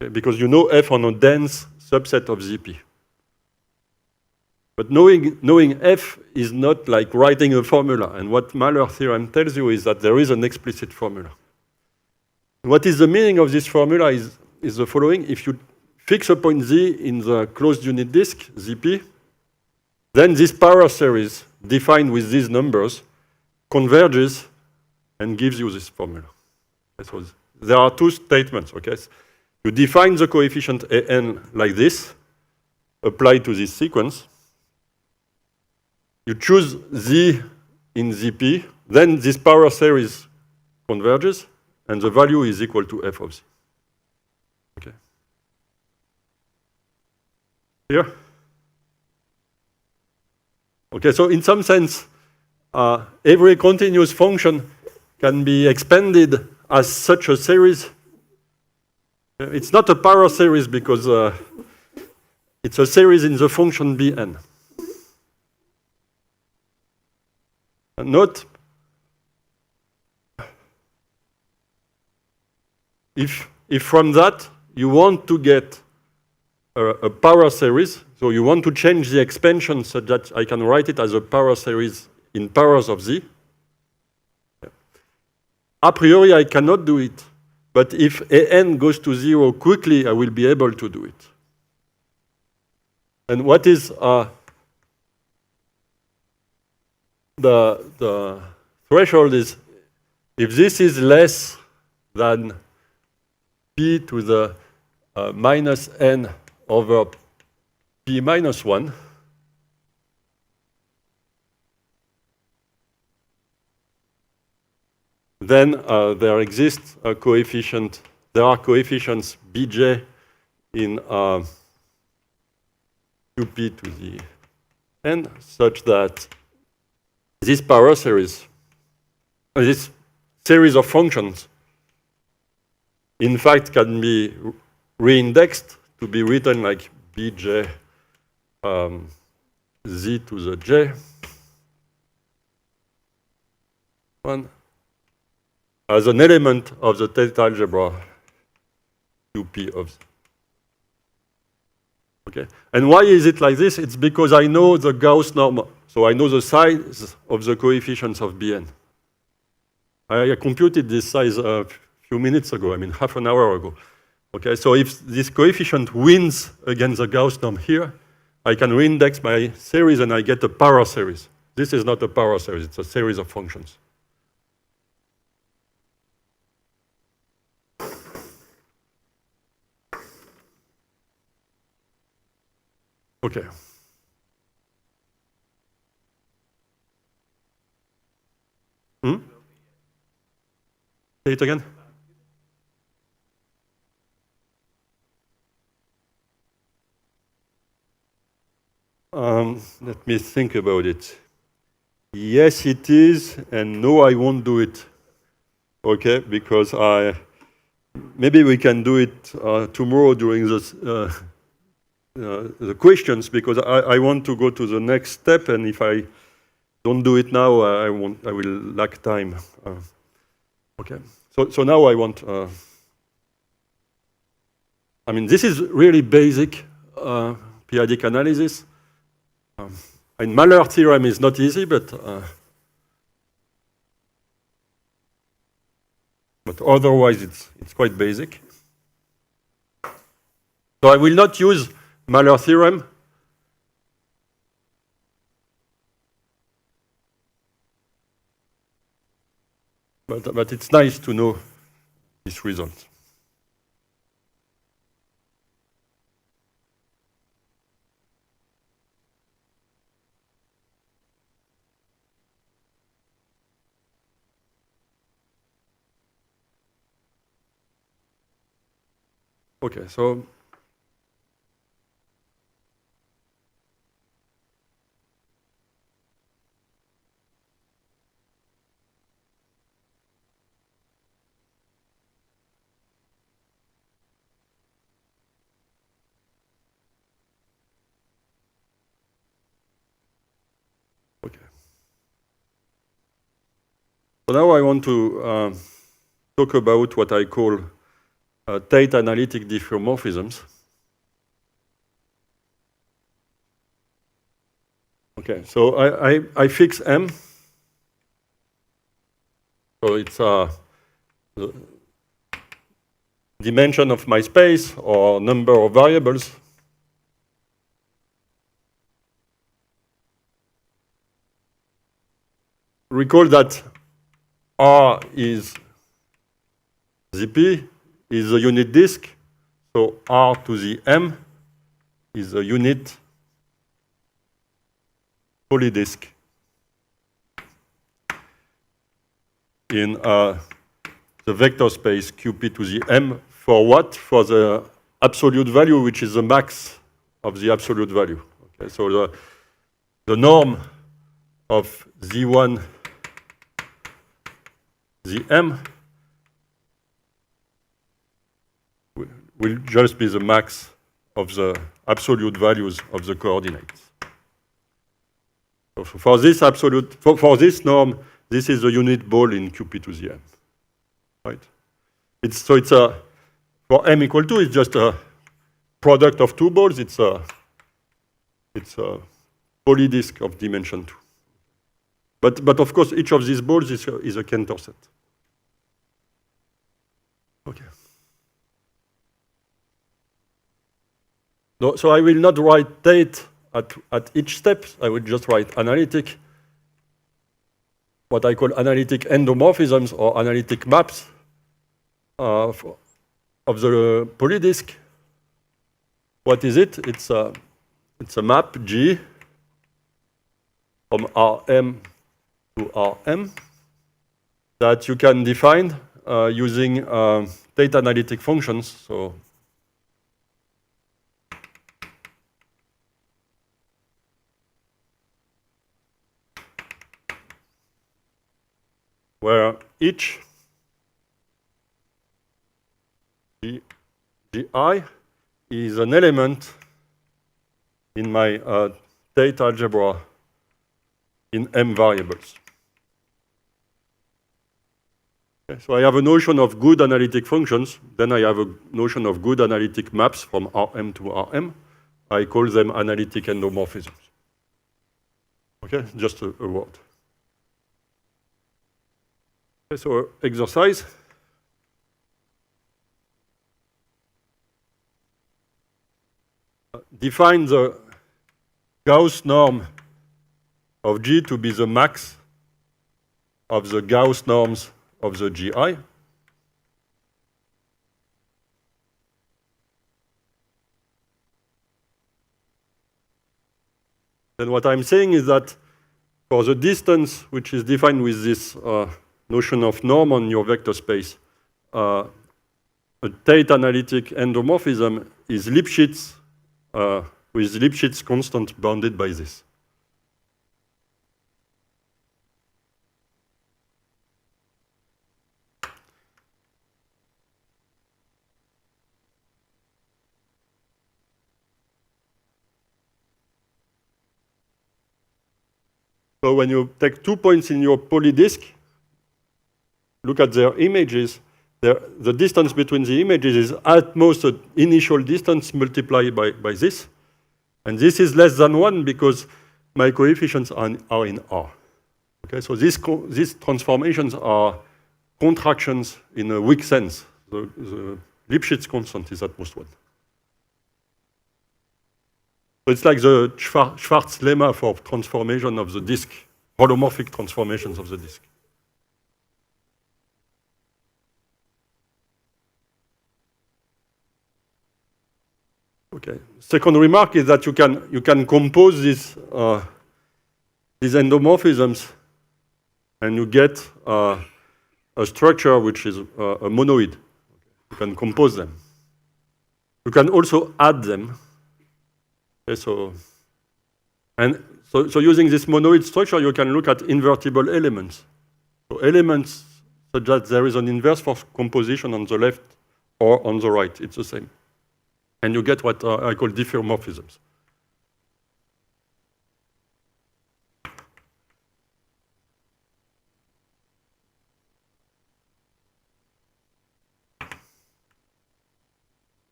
okay, because you know f on a dense subset of Zp. But knowing f is not like writing a formula. And what Mahler theorem tells you is that there is an explicit formula. What is the meaning of this formula is the following. If you fix a point z in the closed unit disk, Zp, then this power series defined with these numbers converges and gives you this formula. So there are two statements, okay? You define the coefficient an like this, apply to this sequence. You choose z in Zp, then this power series converges, and the value is equal to f of z. Okay. Here? Okay, so in some sense, every continuous function can be expanded as such a series. It's not a power series because it's a series in the function Bn. And note, if from that you want to get a power series, so you want to change the expansion so that I can write it as a power series in powers of z. A priori, I cannot do it, but if an goes to 0 quickly, I will be able to do it. And what is the threshold is if this is less than p to the minus n over p minus 1, then there exists a coefficient, there are coefficients bj in 2p to the n such that this power series, this series of functions, in fact can be reindexed to be written like bj z to the j 1 as an element of the theta algebra 2p of z. Okay, and why is it like this? It's because I know the Gauss norm, so I know the size of the coefficients of Bn. I computed this size a few minutes ago, I mean half an hour ago. Okay, so if this coefficient wins against the Gauss norm here, I can reindex my series and I get a power series. This is not a power series, it's a series of functions. Okay. Say it again. Let me think about it. Yes, it is, and no, I won't do it. Okay, because maybe we can do it tomorrow during this, the questions, because I want to go to the next step, and if I don't do it now, I will lack time. Okay, so now I want. I mean, this is really basic p-adic analysis. And Mahler theorem is not easy, but otherwise it's quite basic. So I will not use Mahler theorem. But it's nice to know this result. Okay, so now I want to talk about what I call theta analytic diffeomorphisms. Okay, so I fix M. So it's the dimension of my space or number of variables. Recall that R is ZP is a unit disk, so R to the M is a unit polydisk in the vector space QP to the M for what? For the absolute value, which is the max of the absolute value. Okay, so the norm of Z1, Zm will just be the max of the absolute values of the coordinates. So for this absolute, for this norm, this is the unit ball in QP to the M, right? So it's a, for M equal to, it's just a product of two balls. It's a polydisk of dimension 2. But of course, each of these balls is a Cantor set. Okay. No, so I will not write Tate at each step. I will just write analytic, what I call analytic endomorphisms or analytic maps of the polydisk. What is it? It's a map G from Rm to Rm that you can define using Tate analytic functions. So where each Gi is an element in my Tate algebra in M variables. Okay, so I have a notion of good analytic functions, then I have a notion of good analytic maps from Rm to Rm. I call them analytic endomorphisms. Okay, just a word. Okay, so exercise. Define the Gauss norm of G to be the max of the Gauss norms of the GI. Then what I'm saying is that for the distance, which is defined with this notion of norm on your vector space, a Tate analytic endomorphism is Lipschitz with Lipschitz constant bounded by this. So when you take 2 points in your polydisk, look at their images, the distance between the images is at most the initial distance multiplied by this. And this is less than 1 because my coefficients are in R. Okay, so these transformations are contractions in a weak sense. The Lipschitz constant is at most 1. So it's like the Schwarz lemma for transformation of the disk, holomorphic transformations of the disk. Okay. Second remark is that you can compose these endomorphisms, and you get a structure which is a monoid. You can compose them. You can also add them. Okay, so using this monoid structure, you can look at invertible elements. So elements such that there is an inverse for composition on the left or on the right. It's the same. And you get what I call diffeomorphisms.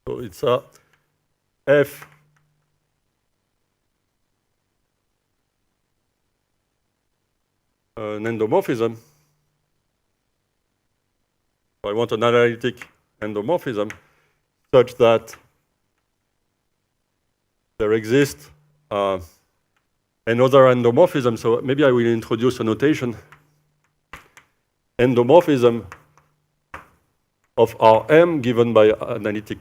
So it's a F an endomorphism. I want an analytic endomorphism such that there exists another endomorphism. So maybe I will introduce a notation. Endomorphism of Rm given by analytic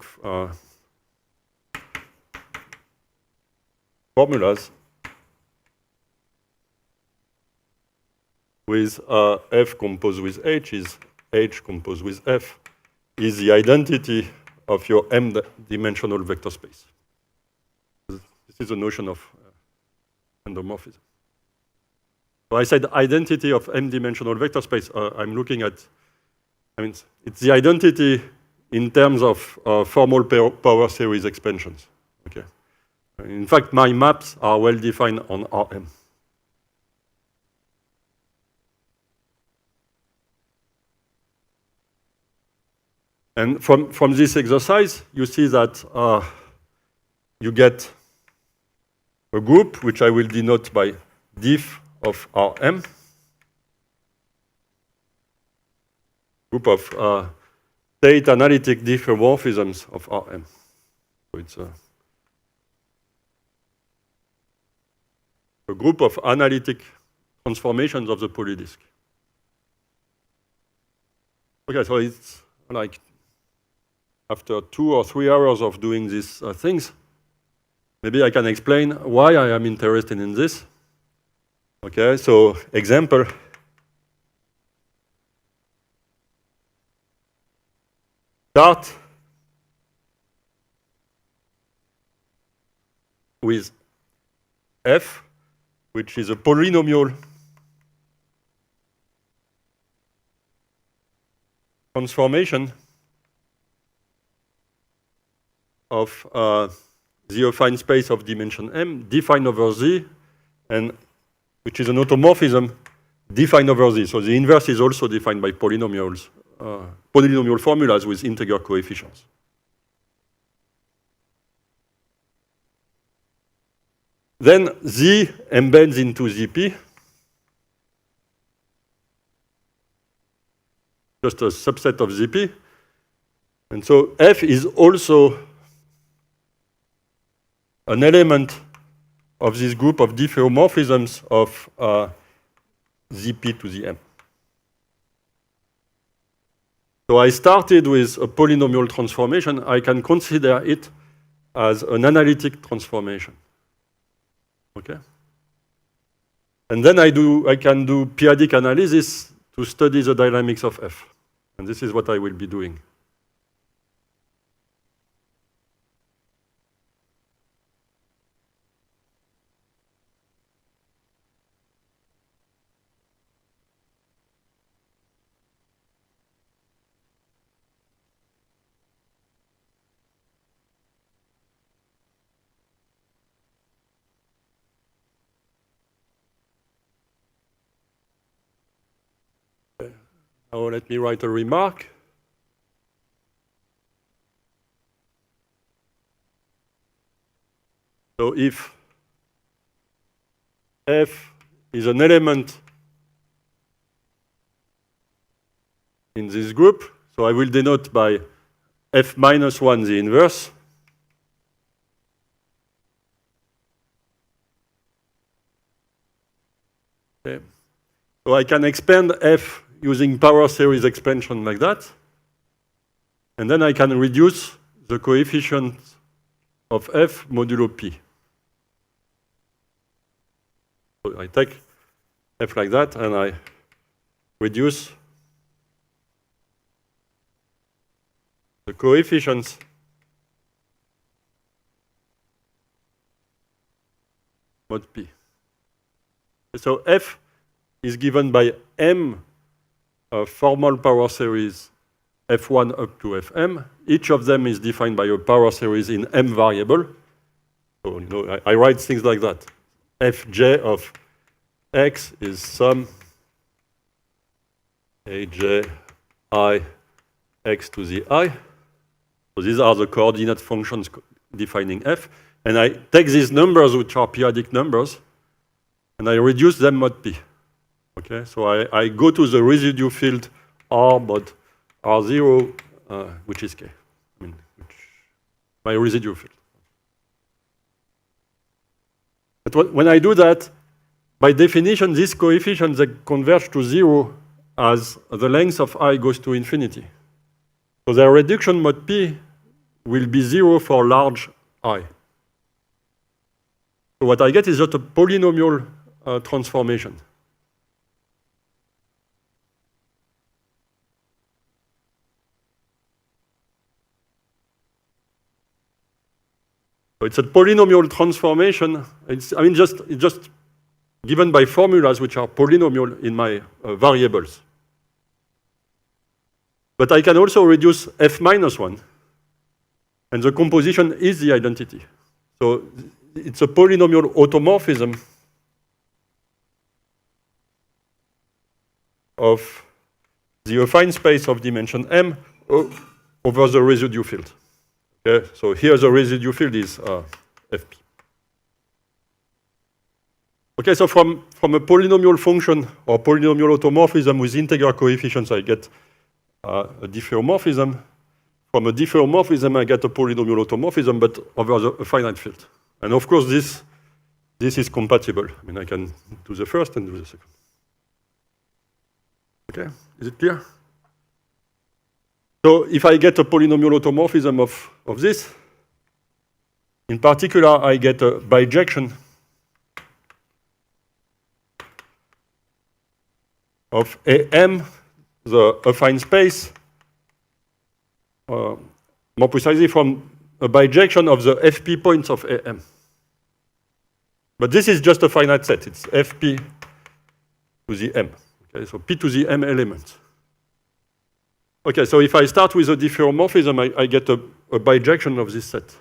formulas with F composed with H is H composed with F is the identity of your m-dimensional vector space. This is a notion of endomorphism. So I said identity of m-dimensional vector space. I'm looking at, it's the identity in terms of formal power series expansions. Okay. In fact, my maps are well defined on Rm. And from this exercise, you see that you get a group, which I will denote by diff of Rm, group of state analytic diffeomorphisms of Rm. So it's a group of analytic transformations of the polydisk. Okay, so it's like after 2 or 3 hours of doing these things, maybe I can explain why I am interested in this. Okay, so example. Start with F, which is a polynomial transformation of the affine space of dimension m defined over Z, and which is an automorphism defined over Z. So the inverse is also defined by polynomials, polynomial formulas with integer coefficients. Then Z embeds into ZP, just a subset of ZP. And so F is also an element of this group of diffeomorphisms of ZP to the M. So I started with a polynomial transformation. I can consider it as an analytic transformation. Okay? And then I can do p-adic analysis to study the dynamics of F. And this is what I will be doing. Now let me write a remark. So if F is an element in this group, so I will denote by F minus 1 the inverse. Okay. So I can expand F using power series expansion like that. And then I can reduce the coefficient of F modulo P. So I take F like that and I reduce the coefficients mod P. So F is given by M formal power series F1 up to Fm. Each of them is defined by a power series in M variable. So I write things like that. Fj of x is sum aj I x to the I. So these are the coordinate functions defining F. And I take these numbers, which are p-adic numbers, and I reduce them mod P. Okay, so I go to the residue field R mod R0, which is K. I mean, my residue field. But when I do that, by definition, these coefficients they converge to 0 as the length of I goes to infinity. So their reduction mod P will be 0 for large I. So what I get is just a polynomial transformation. So it's a polynomial transformation. It's just given by formulas which are polynomial in my variables. But I can also reduce f minus 1. And the composition is the identity. So it's a polynomial automorphism of the affine space of dimension m over the residue field. Okay, so here the residue field is Fp. Okay, so from a polynomial function or polynomial automorphism with integer coefficients, I get a diffeomorphism. From a diffeomorphism, I get a polynomial automorphism, but over a finite field. And of course, this is compatible. I mean, I can do the first and do the second. Okay, is it clear? So if I get a polynomial automorphism of this, in particular, I get a bijection of AM, the affine space, more precisely from a bijection of the FP points of AM. But this is just a finite set. It's FP to the M. Okay, so P to the M elements. Okay, so if I start with a diffeomorphism, I get a bijection of this set.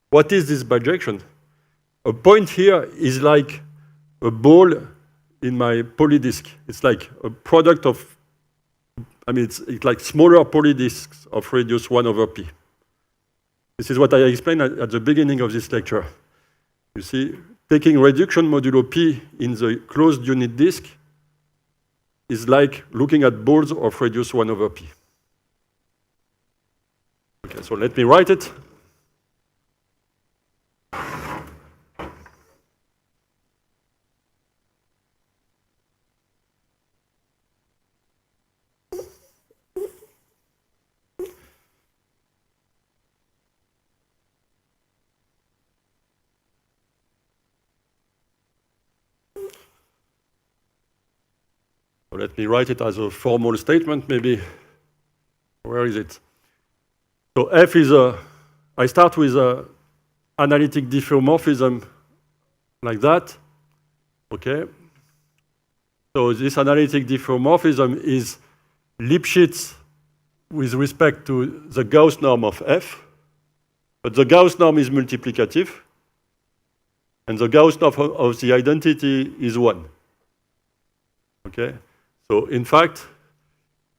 What is this bijection? A point here is like a ball in my polydisk. It's like a product of, it's like smaller polydisks of radius 1 over P. This is what I explained at the beginning of this lecture. You see, taking reduction modulo P in the closed unit disk is like looking at balls of radius 1 over P. Okay, so let me write it. Let me write it as a formal statement, maybe. Where is it? So F is I start with a analytic diffeomorphism like that. Okay. So this analytic diffeomorphism is Lipschitz with respect to the Gauss norm of F. But the Gauss norm is multiplicative. And the Gauss norm of the identity is 1. Okay. So in fact,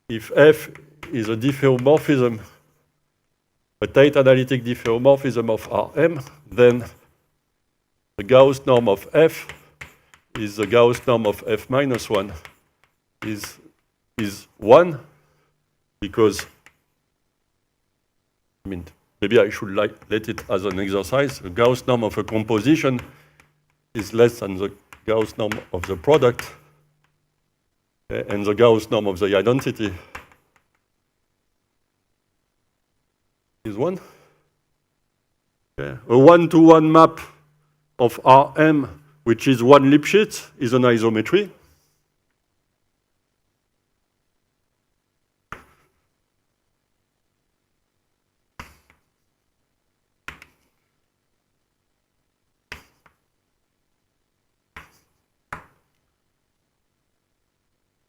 if F is a diffeomorphism, a tight analytic diffeomorphism of Rm, then the Gauss norm of F is the Gauss norm of F minus 1 is 1, because, maybe I should let it as an exercise. The Gauss norm of a composition is less than the Gauss norm of the product. And the Gauss norm of the identity is 1. Okay. A 1-to-1 map of Rm, which is 1 Lipschitz, is an isometry.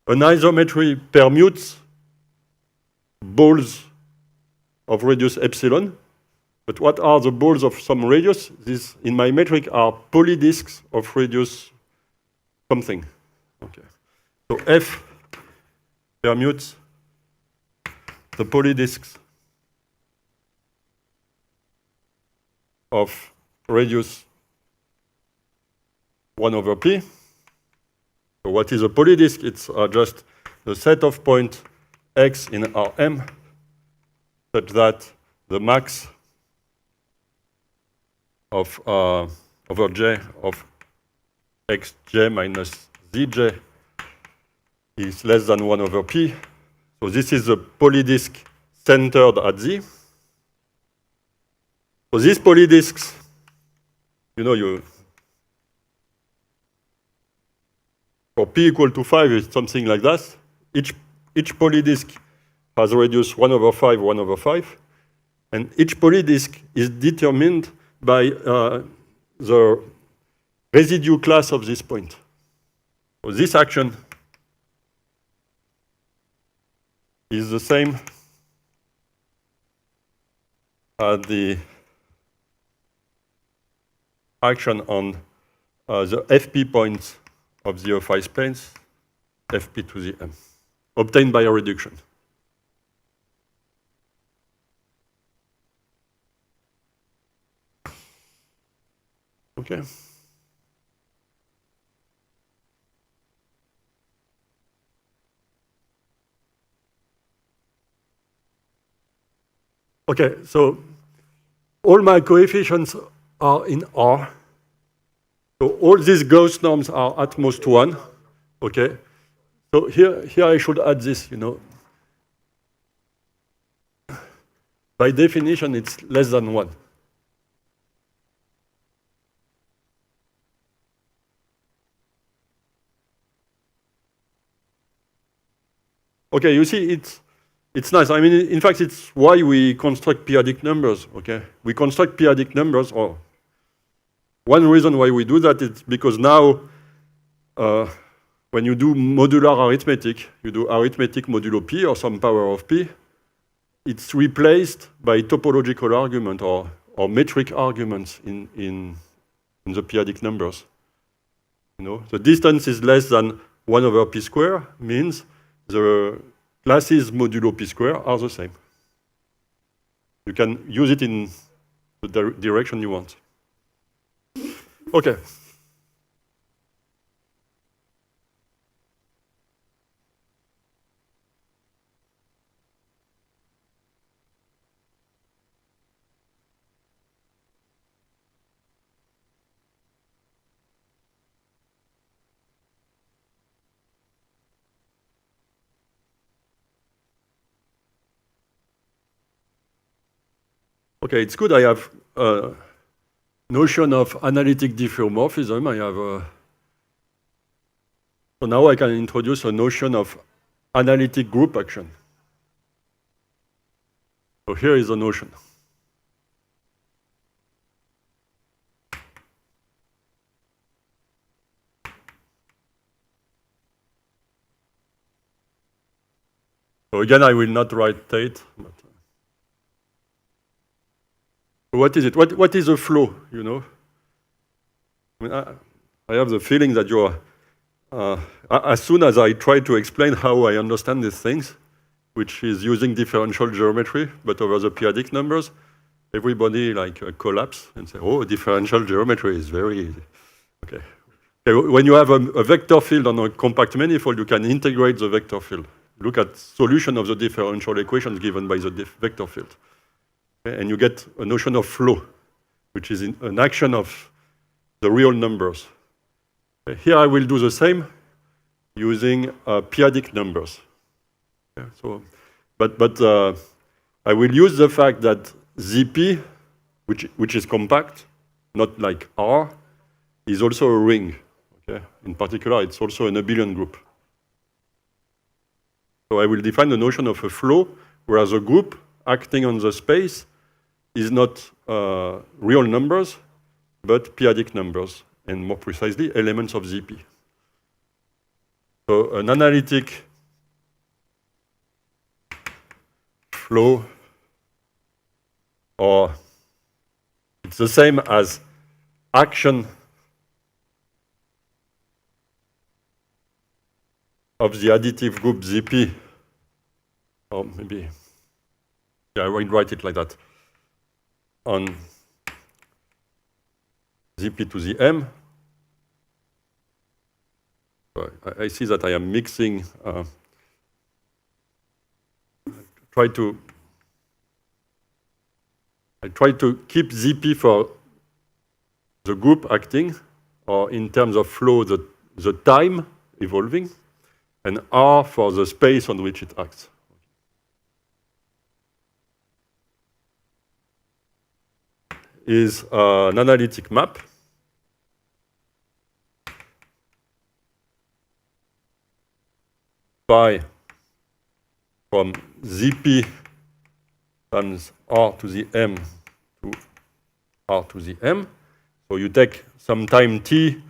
An isometry permutes balls of radius epsilon. But what are the balls of some radius? These, in my metric, are polydisks of radius something. Okay. So F permutes the polydisks of radius 1 over P. So So what is a polydisk? It's just the set of points x in Rm such that the max of over j of xj minus zj is less than 1 over p. So this is a polydisk centered at z. So these polydisks, for p equal to 5, it's something like that. Each polydisk has a radius 1 over 5, 1 over 5. And each polydisk is determined by the residue class of this point. So this action is the same as the action on the fp points of the phi space, fp to the m, obtained by a reduction. Okay. Okay, so all my coefficients are in R. So all these Gauss norms are at most 1. Okay. So here I should add this, By definition, it's less than 1. Okay, you see, it's nice. I mean, in fact, it's why we construct p-adic numbers, okay? We construct p-adic numbers, or one reason why we do that is because now, when you do modular arithmetic, you do arithmetic modulo p or some power of p, it's replaced by topological argument or metric arguments in the p-adic numbers. The distance is less than 1 over p square means the classes modulo p square are the same. You can use it in the direction you want. Okay. Okay, it's good. I have a notion of analytic diffeomorphism. I have so now I can introduce a notion of analytic group action. So here is a notion. So again, I will not write Tate. But what is it? What is a flow, I mean, I have the feeling that you are, as soon as I try to explain how I understand these things, which is using differential geometry, but over the p-adic numbers, everybody collapse and say, oh, differential geometry is very easy. Okay. When you have a vector field on a compact manifold, you can integrate the vector field. Look at solution of the differential equations given by the vector field. Okay? And you get a notion of flow, which is an action of the real numbers. Okay? Here I will do the same using p-adic numbers. Okay? So, but I will use the fact that Zp, which is compact, not like R, is also a ring. Okay? In particular, it's also an abelian group. So I will define the notion of a flow, whereas a group acting on the space is not real numbers, but p-adic numbers, and more precisely, elements of Zp. So an analytic flow, or it's the same as action of the additive group Zp, or maybe, yeah, I will write it like that, on Zp to the m. So I see that I am mixing. I try to keep ZP for the group acting, or in terms of flow, the time evolving, and R for the space on which it acts. Is an analytic map by from ZP times R to the M to R to the M. So you take some time t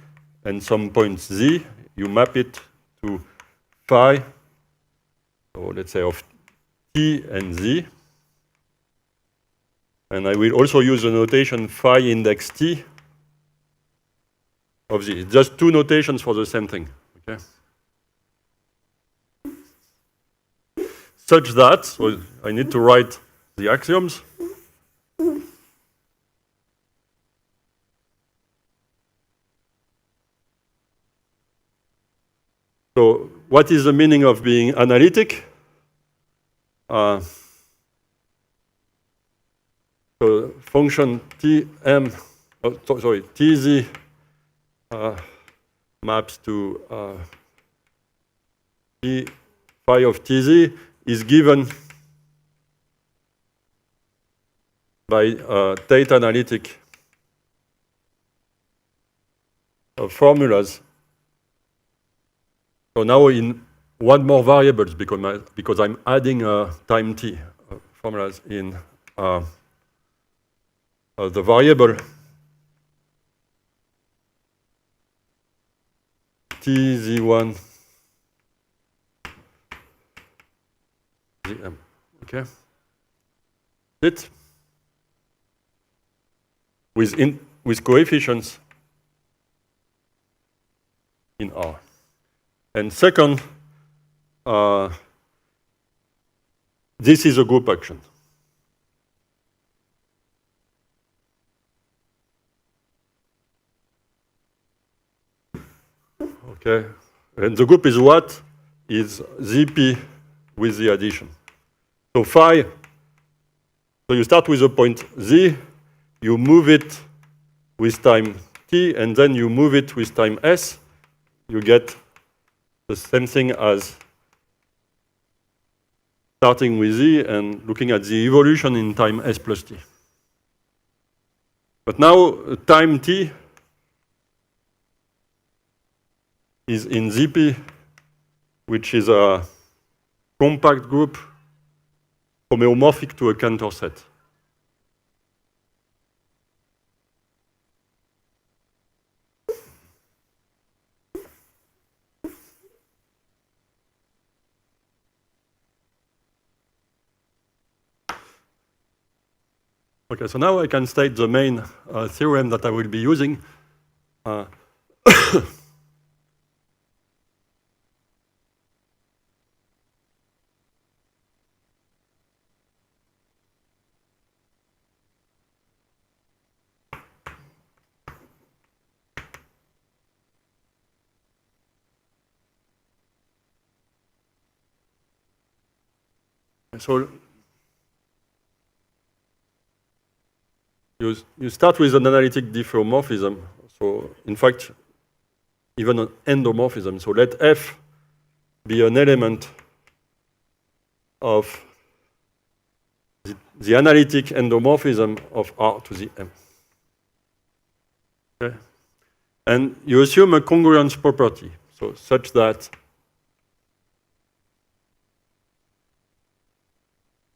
and some point z, you map it to phi, so let's say of t and z. And I will also use the notation phi index t of z. It's just two notations for the same thing. Okay? Such that, so I need to write the axioms. So what is the meaning of being analytic? So function tm, tz maps to t phi of tz is given by Tate analytic formulas. So now in one more variables because I'm adding time t formulas in the variable tz1 zm. Okay, it with coefficients in R. And second, this is a group action. Okay, and the group is what? Is ZP with the addition. So phi, so you start with a point Z, you move it with time t, and then you move it with time s, you get the same thing as starting with z and looking at the evolution in time s plus t. But now time t is in ZP, which is a compact group homeomorphic to a Cantor set. Okay, so now I can state the main theorem that I will be using. So you start with an analytic diffeomorphism. So in fact, even an endomorphism. So let F be an element of the analytic endomorphism of R to the M. Okay? And you assume a congruence property, so such that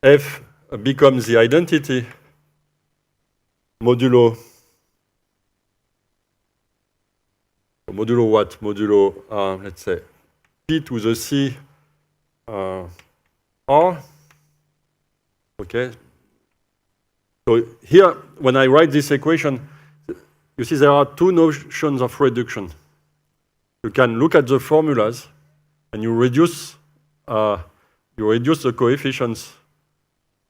F becomes the identity modulo what? Modulo, let's say, P to the C R. Okay. So here, when I write this equation, you see there are two notions of reduction. You can look at the formulas and you reduce the coefficients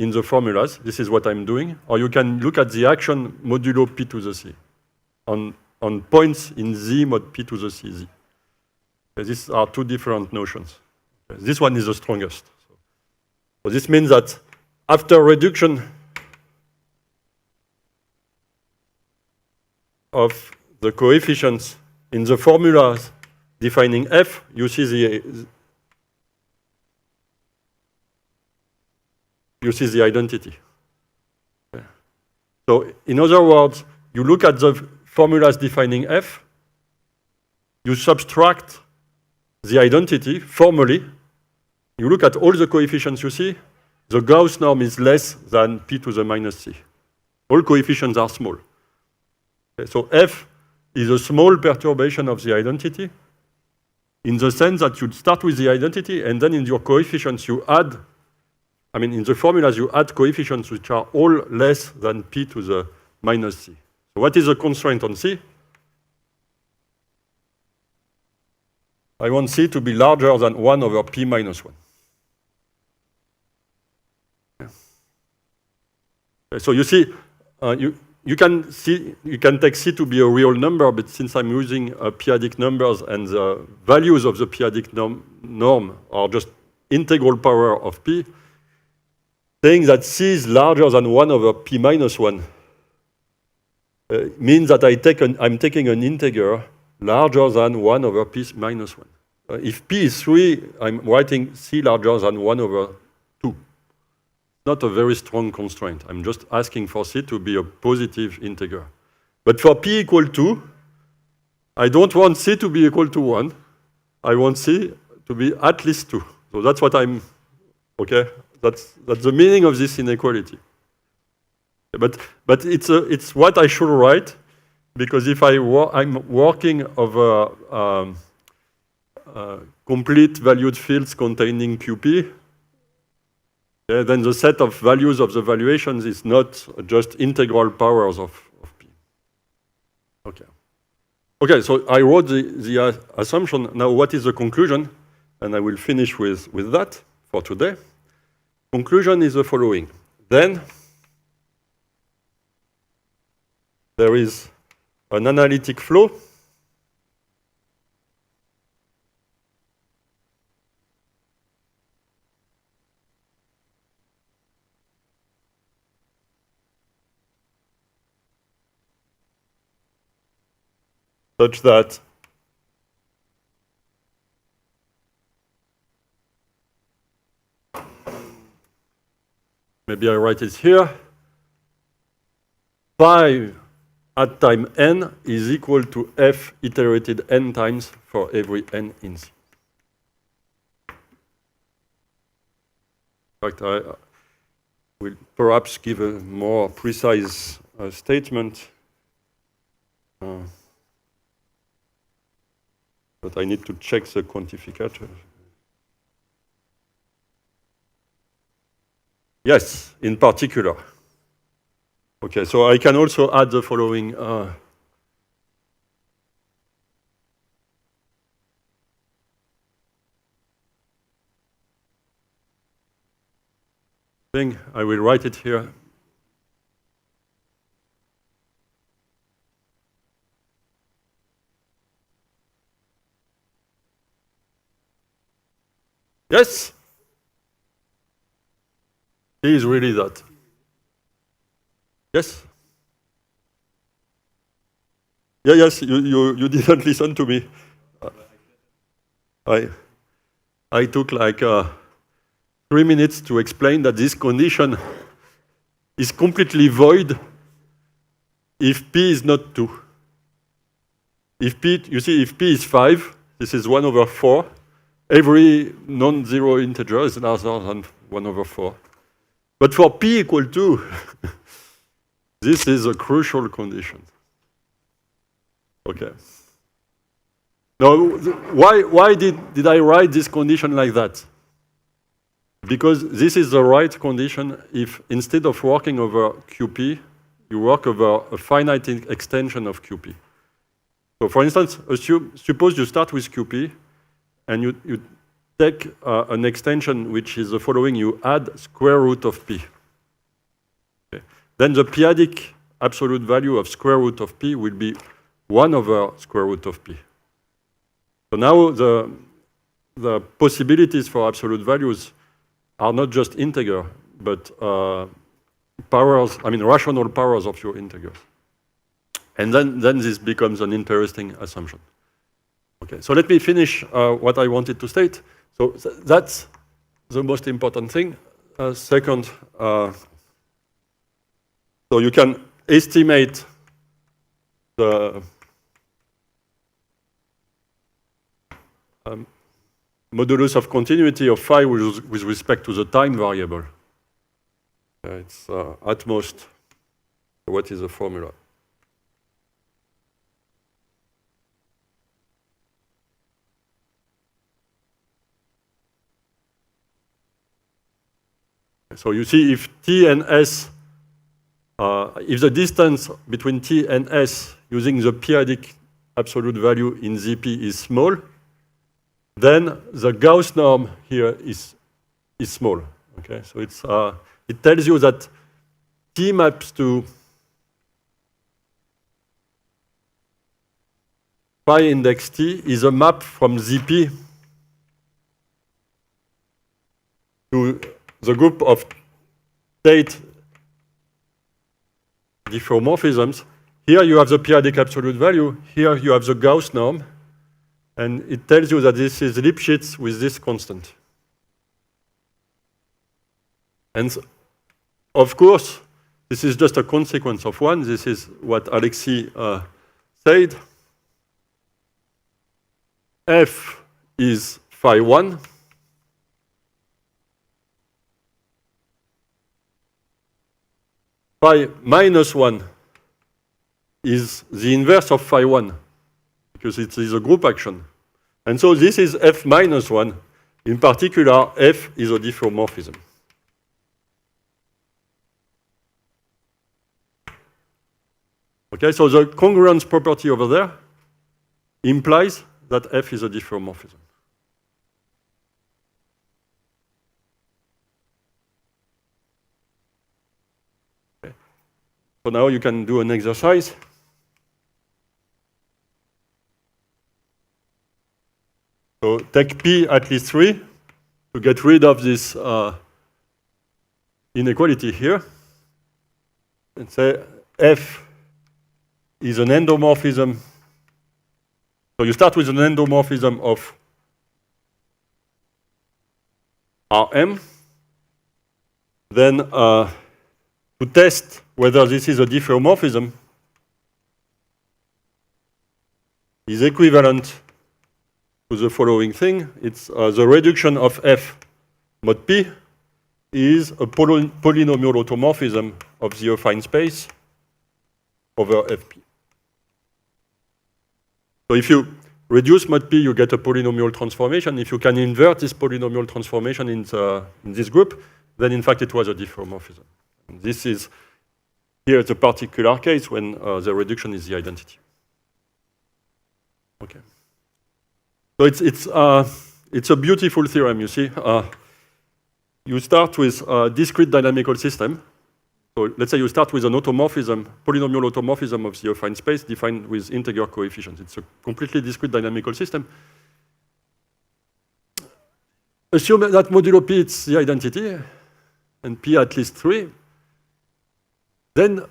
in the formulas. This is what I'm doing. Or you can look at the action modulo P to the C on points in Z mod P to the C Z. These are two different notions. This one is the strongest. So this means that after reduction of the coefficients in the formulas defining f, you see the identity. Okay. So in other words, you look at the formulas defining f, you subtract the identity formally, you look at all the coefficients you see, the Gauss norm is less than p to the minus c. All coefficients are small. Okay, so f is a small perturbation of the identity in the sense that you start with the identity and then in your coefficients you add, in the formulas you add coefficients which are all less than p to the minus c. So what is the constraint on c? I want c to be larger than 1 over p minus 1. Okay, so you see, you can take c to be a real number, but since I'm using p-adic numbers and the values of the p-adic norm are just integral power of p, saying that c is larger than 1 over p minus 1 means that I'm taking an integer larger than 1 over p minus 1. If p is 3, I'm writing c larger than 1 over 2. Not a very strong constraint. I'm just asking for c to be a positive integer. But for p equal to, I don't want c to be equal to 1. I want c to be at least 2. So that's what okay? That's the meaning of this inequality. But it's what I should write, because if I'm working over complete valued fields containing QP, then the set of values of the valuations is not just integral powers of P. Okay. Okay, so I wrote the assumption. Now what is the conclusion? And I will finish with that for today. Conclusion is the following. Then there is an analytic flow such that maybe I write it here. 5 at time n is equal to f iterated n times for every n in C. In fact, I will perhaps give a more precise statement. But I need to check the quantificator. Yes, in particular. Okay, so I can also add the following thing. I will write it here. Yes? He is really that. Yes? Yeah, yes, you didn't listen to me. I took like 3 minutes to explain that this condition is completely void if P is not 2. If P, you see, if P is 5, this is 1 over 4. Every non-zero integer is larger than 1 over 4. But for P equal 2, this is a crucial condition. Okay. Now, why did I write this condition like that? Because this is the right condition if instead of working over QP, you work over a finite extension of QP. So for instance, suppose you start with QP and you take an extension which is the following, you add square root of P. Okay. Then the p-adic absolute value of square root of P will be 1 over square root of P. So now the possibilities for absolute values are not just integer, but powers, I mean rational powers of your integers. And then this becomes an interesting assumption. Okay, so let me finish what I wanted to state. So that's the most important thing. Second, so you can estimate the modulus of continuity of phi with respect to the time variable. It's at most, what is the formula? So you see if t and s, if the distance between t and s using the p-adic absolute value in Zp is small, then the Gauss norm here is small. Okay, so it tells you that t maps to phi index t is a map from Zp to the group of state diffeomorphisms. Here you have the p-adic absolute value. Here you have the Gauss norm. And it tells you that this is Lipschitz with this constant. And of course, this is just a consequence of one. This is what Alexis said. F is phi 1. Phi minus 1 is the inverse of phi 1, because it is a group action. And so this is F minus 1. In particular, F is a diffeomorphism. Okay, so the congruence property over there implies that F is a diffeomorphism. Okay. So now you can do an exercise. So take P at least 3 to get rid of this inequality here. And say F is an endomorphism. So you start with an endomorphism of Rm. Then to test whether this is a diffeomorphism is equivalent to the following thing. It's the reduction of F mod P is a polynomial automorphism of the affine space over Fp. So if you reduce mod P, you get a polynomial transformation. If you can invert this polynomial transformation in this group, then in fact it was a diffeomorphism. And this is here the particular case when the reduction is the identity. Okay. So it's a beautiful theorem, you see. You start with a discrete dynamical system. So let's say you start with an automorphism, polynomial automorphism of the affine space defined with integer coefficients. It's a completely discrete dynamical system. Assume that modulo P is the identity, and P at least 3. Then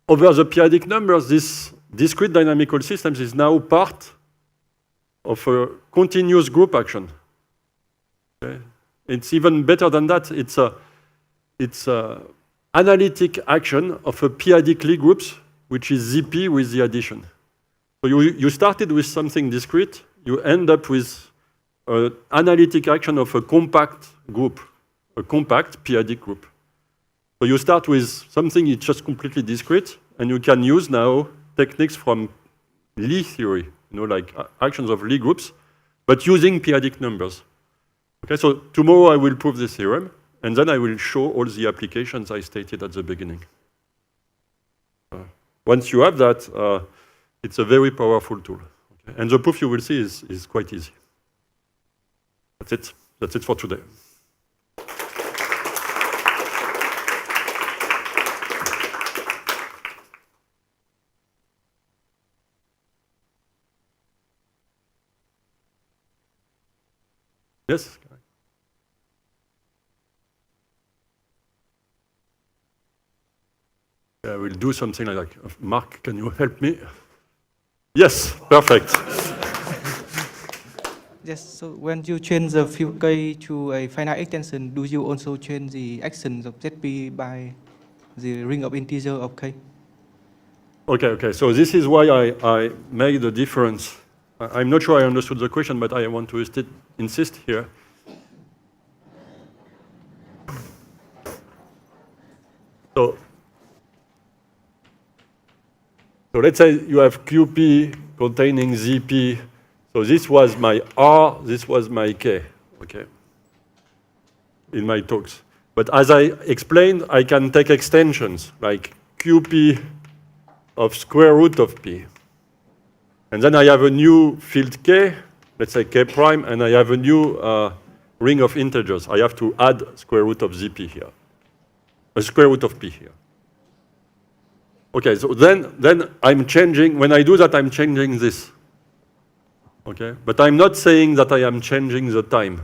over the p-adic numbers, this discrete dynamical system is now part of a continuous group action. Okay? It's even better than that. It's a analytic action of a p-adic Lie groups, which is Zp with the addition. So you started with something discrete. You end up with an analytic action of a compact group, a compact p-adic group. So you start with something it's just completely discrete, and you can use now techniques from Lie theory, like actions of Lie groups, but using p-adic numbers. Okay, so tomorrow I will prove this theorem, and then I will show all the applications I stated at the beginning. Once you have that, it's a very powerful tool. Okay? And the proof you will see is quite easy. That's it. That's it for today. Yes? I will do something like that. Mark, can you help me? Yes, perfect. Yes, so when you change the few k to a finite extension, do you also change the actions of ZP by the ring of integer of k? Okay. So this is why I made the difference. I'm not sure I understood the question, but I want to insist here. So let's say you have QP containing ZP. So this was my R, this was my K, okay, in my talks. But as I explained, I can take extensions like QP of square root of P. And then I have a new field K, let's say K prime, and I have a new ring of integers. I have to add square root of ZP here, a square root of P here. Okay, so then I'm changing, when I do that, I'm changing this. Okay, but I'm not saying that I am changing the time.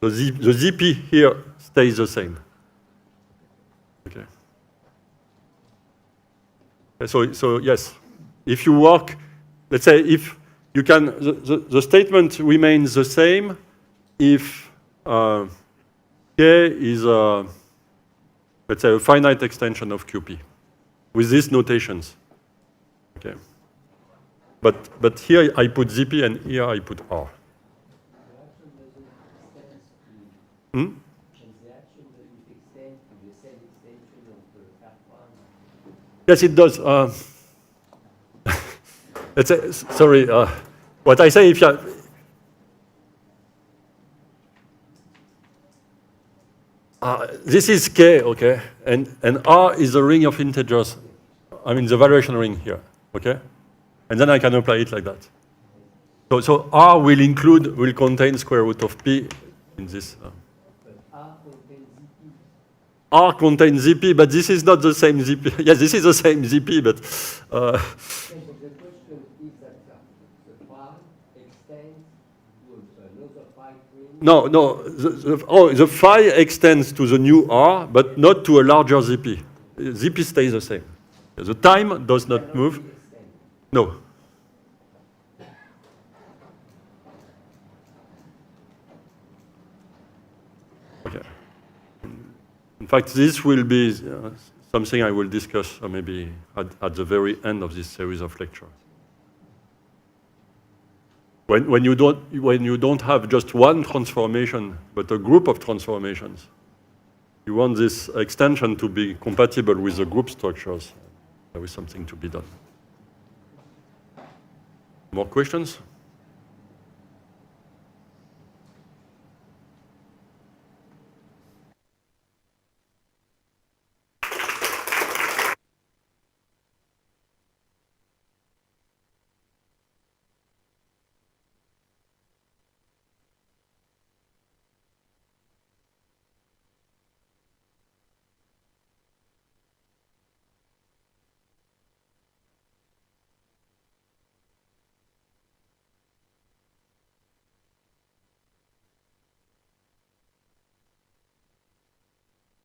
The ZP here stays the same. Okay. So yes, if you work, let's say if you can, the statement remains the same if K is let's say a finite extension of QP with these notations. Okay. But here I put ZP and here I put R. Hmm? Yes, it does. Let's say, sorry, what I say if you this is K, okay, and R is the ring of integers. I mean the variation ring here, okay, and then I can apply it like that. So R will contain square root of P in this. R contains ZP, but this is not the same ZP. Yes, this is the same ZP, but. The question is that the phi extends to another phi ring. No. The phi extends to the new R, but not to a larger ZP. ZP stays the same. The time does not move. No. Okay. In fact, this will be something I will discuss maybe at the very end of this series of lectures. When you don't have just one transformation, but a group of transformations, you want this extension to be compatible with the group structures. There is something to be done. More questions?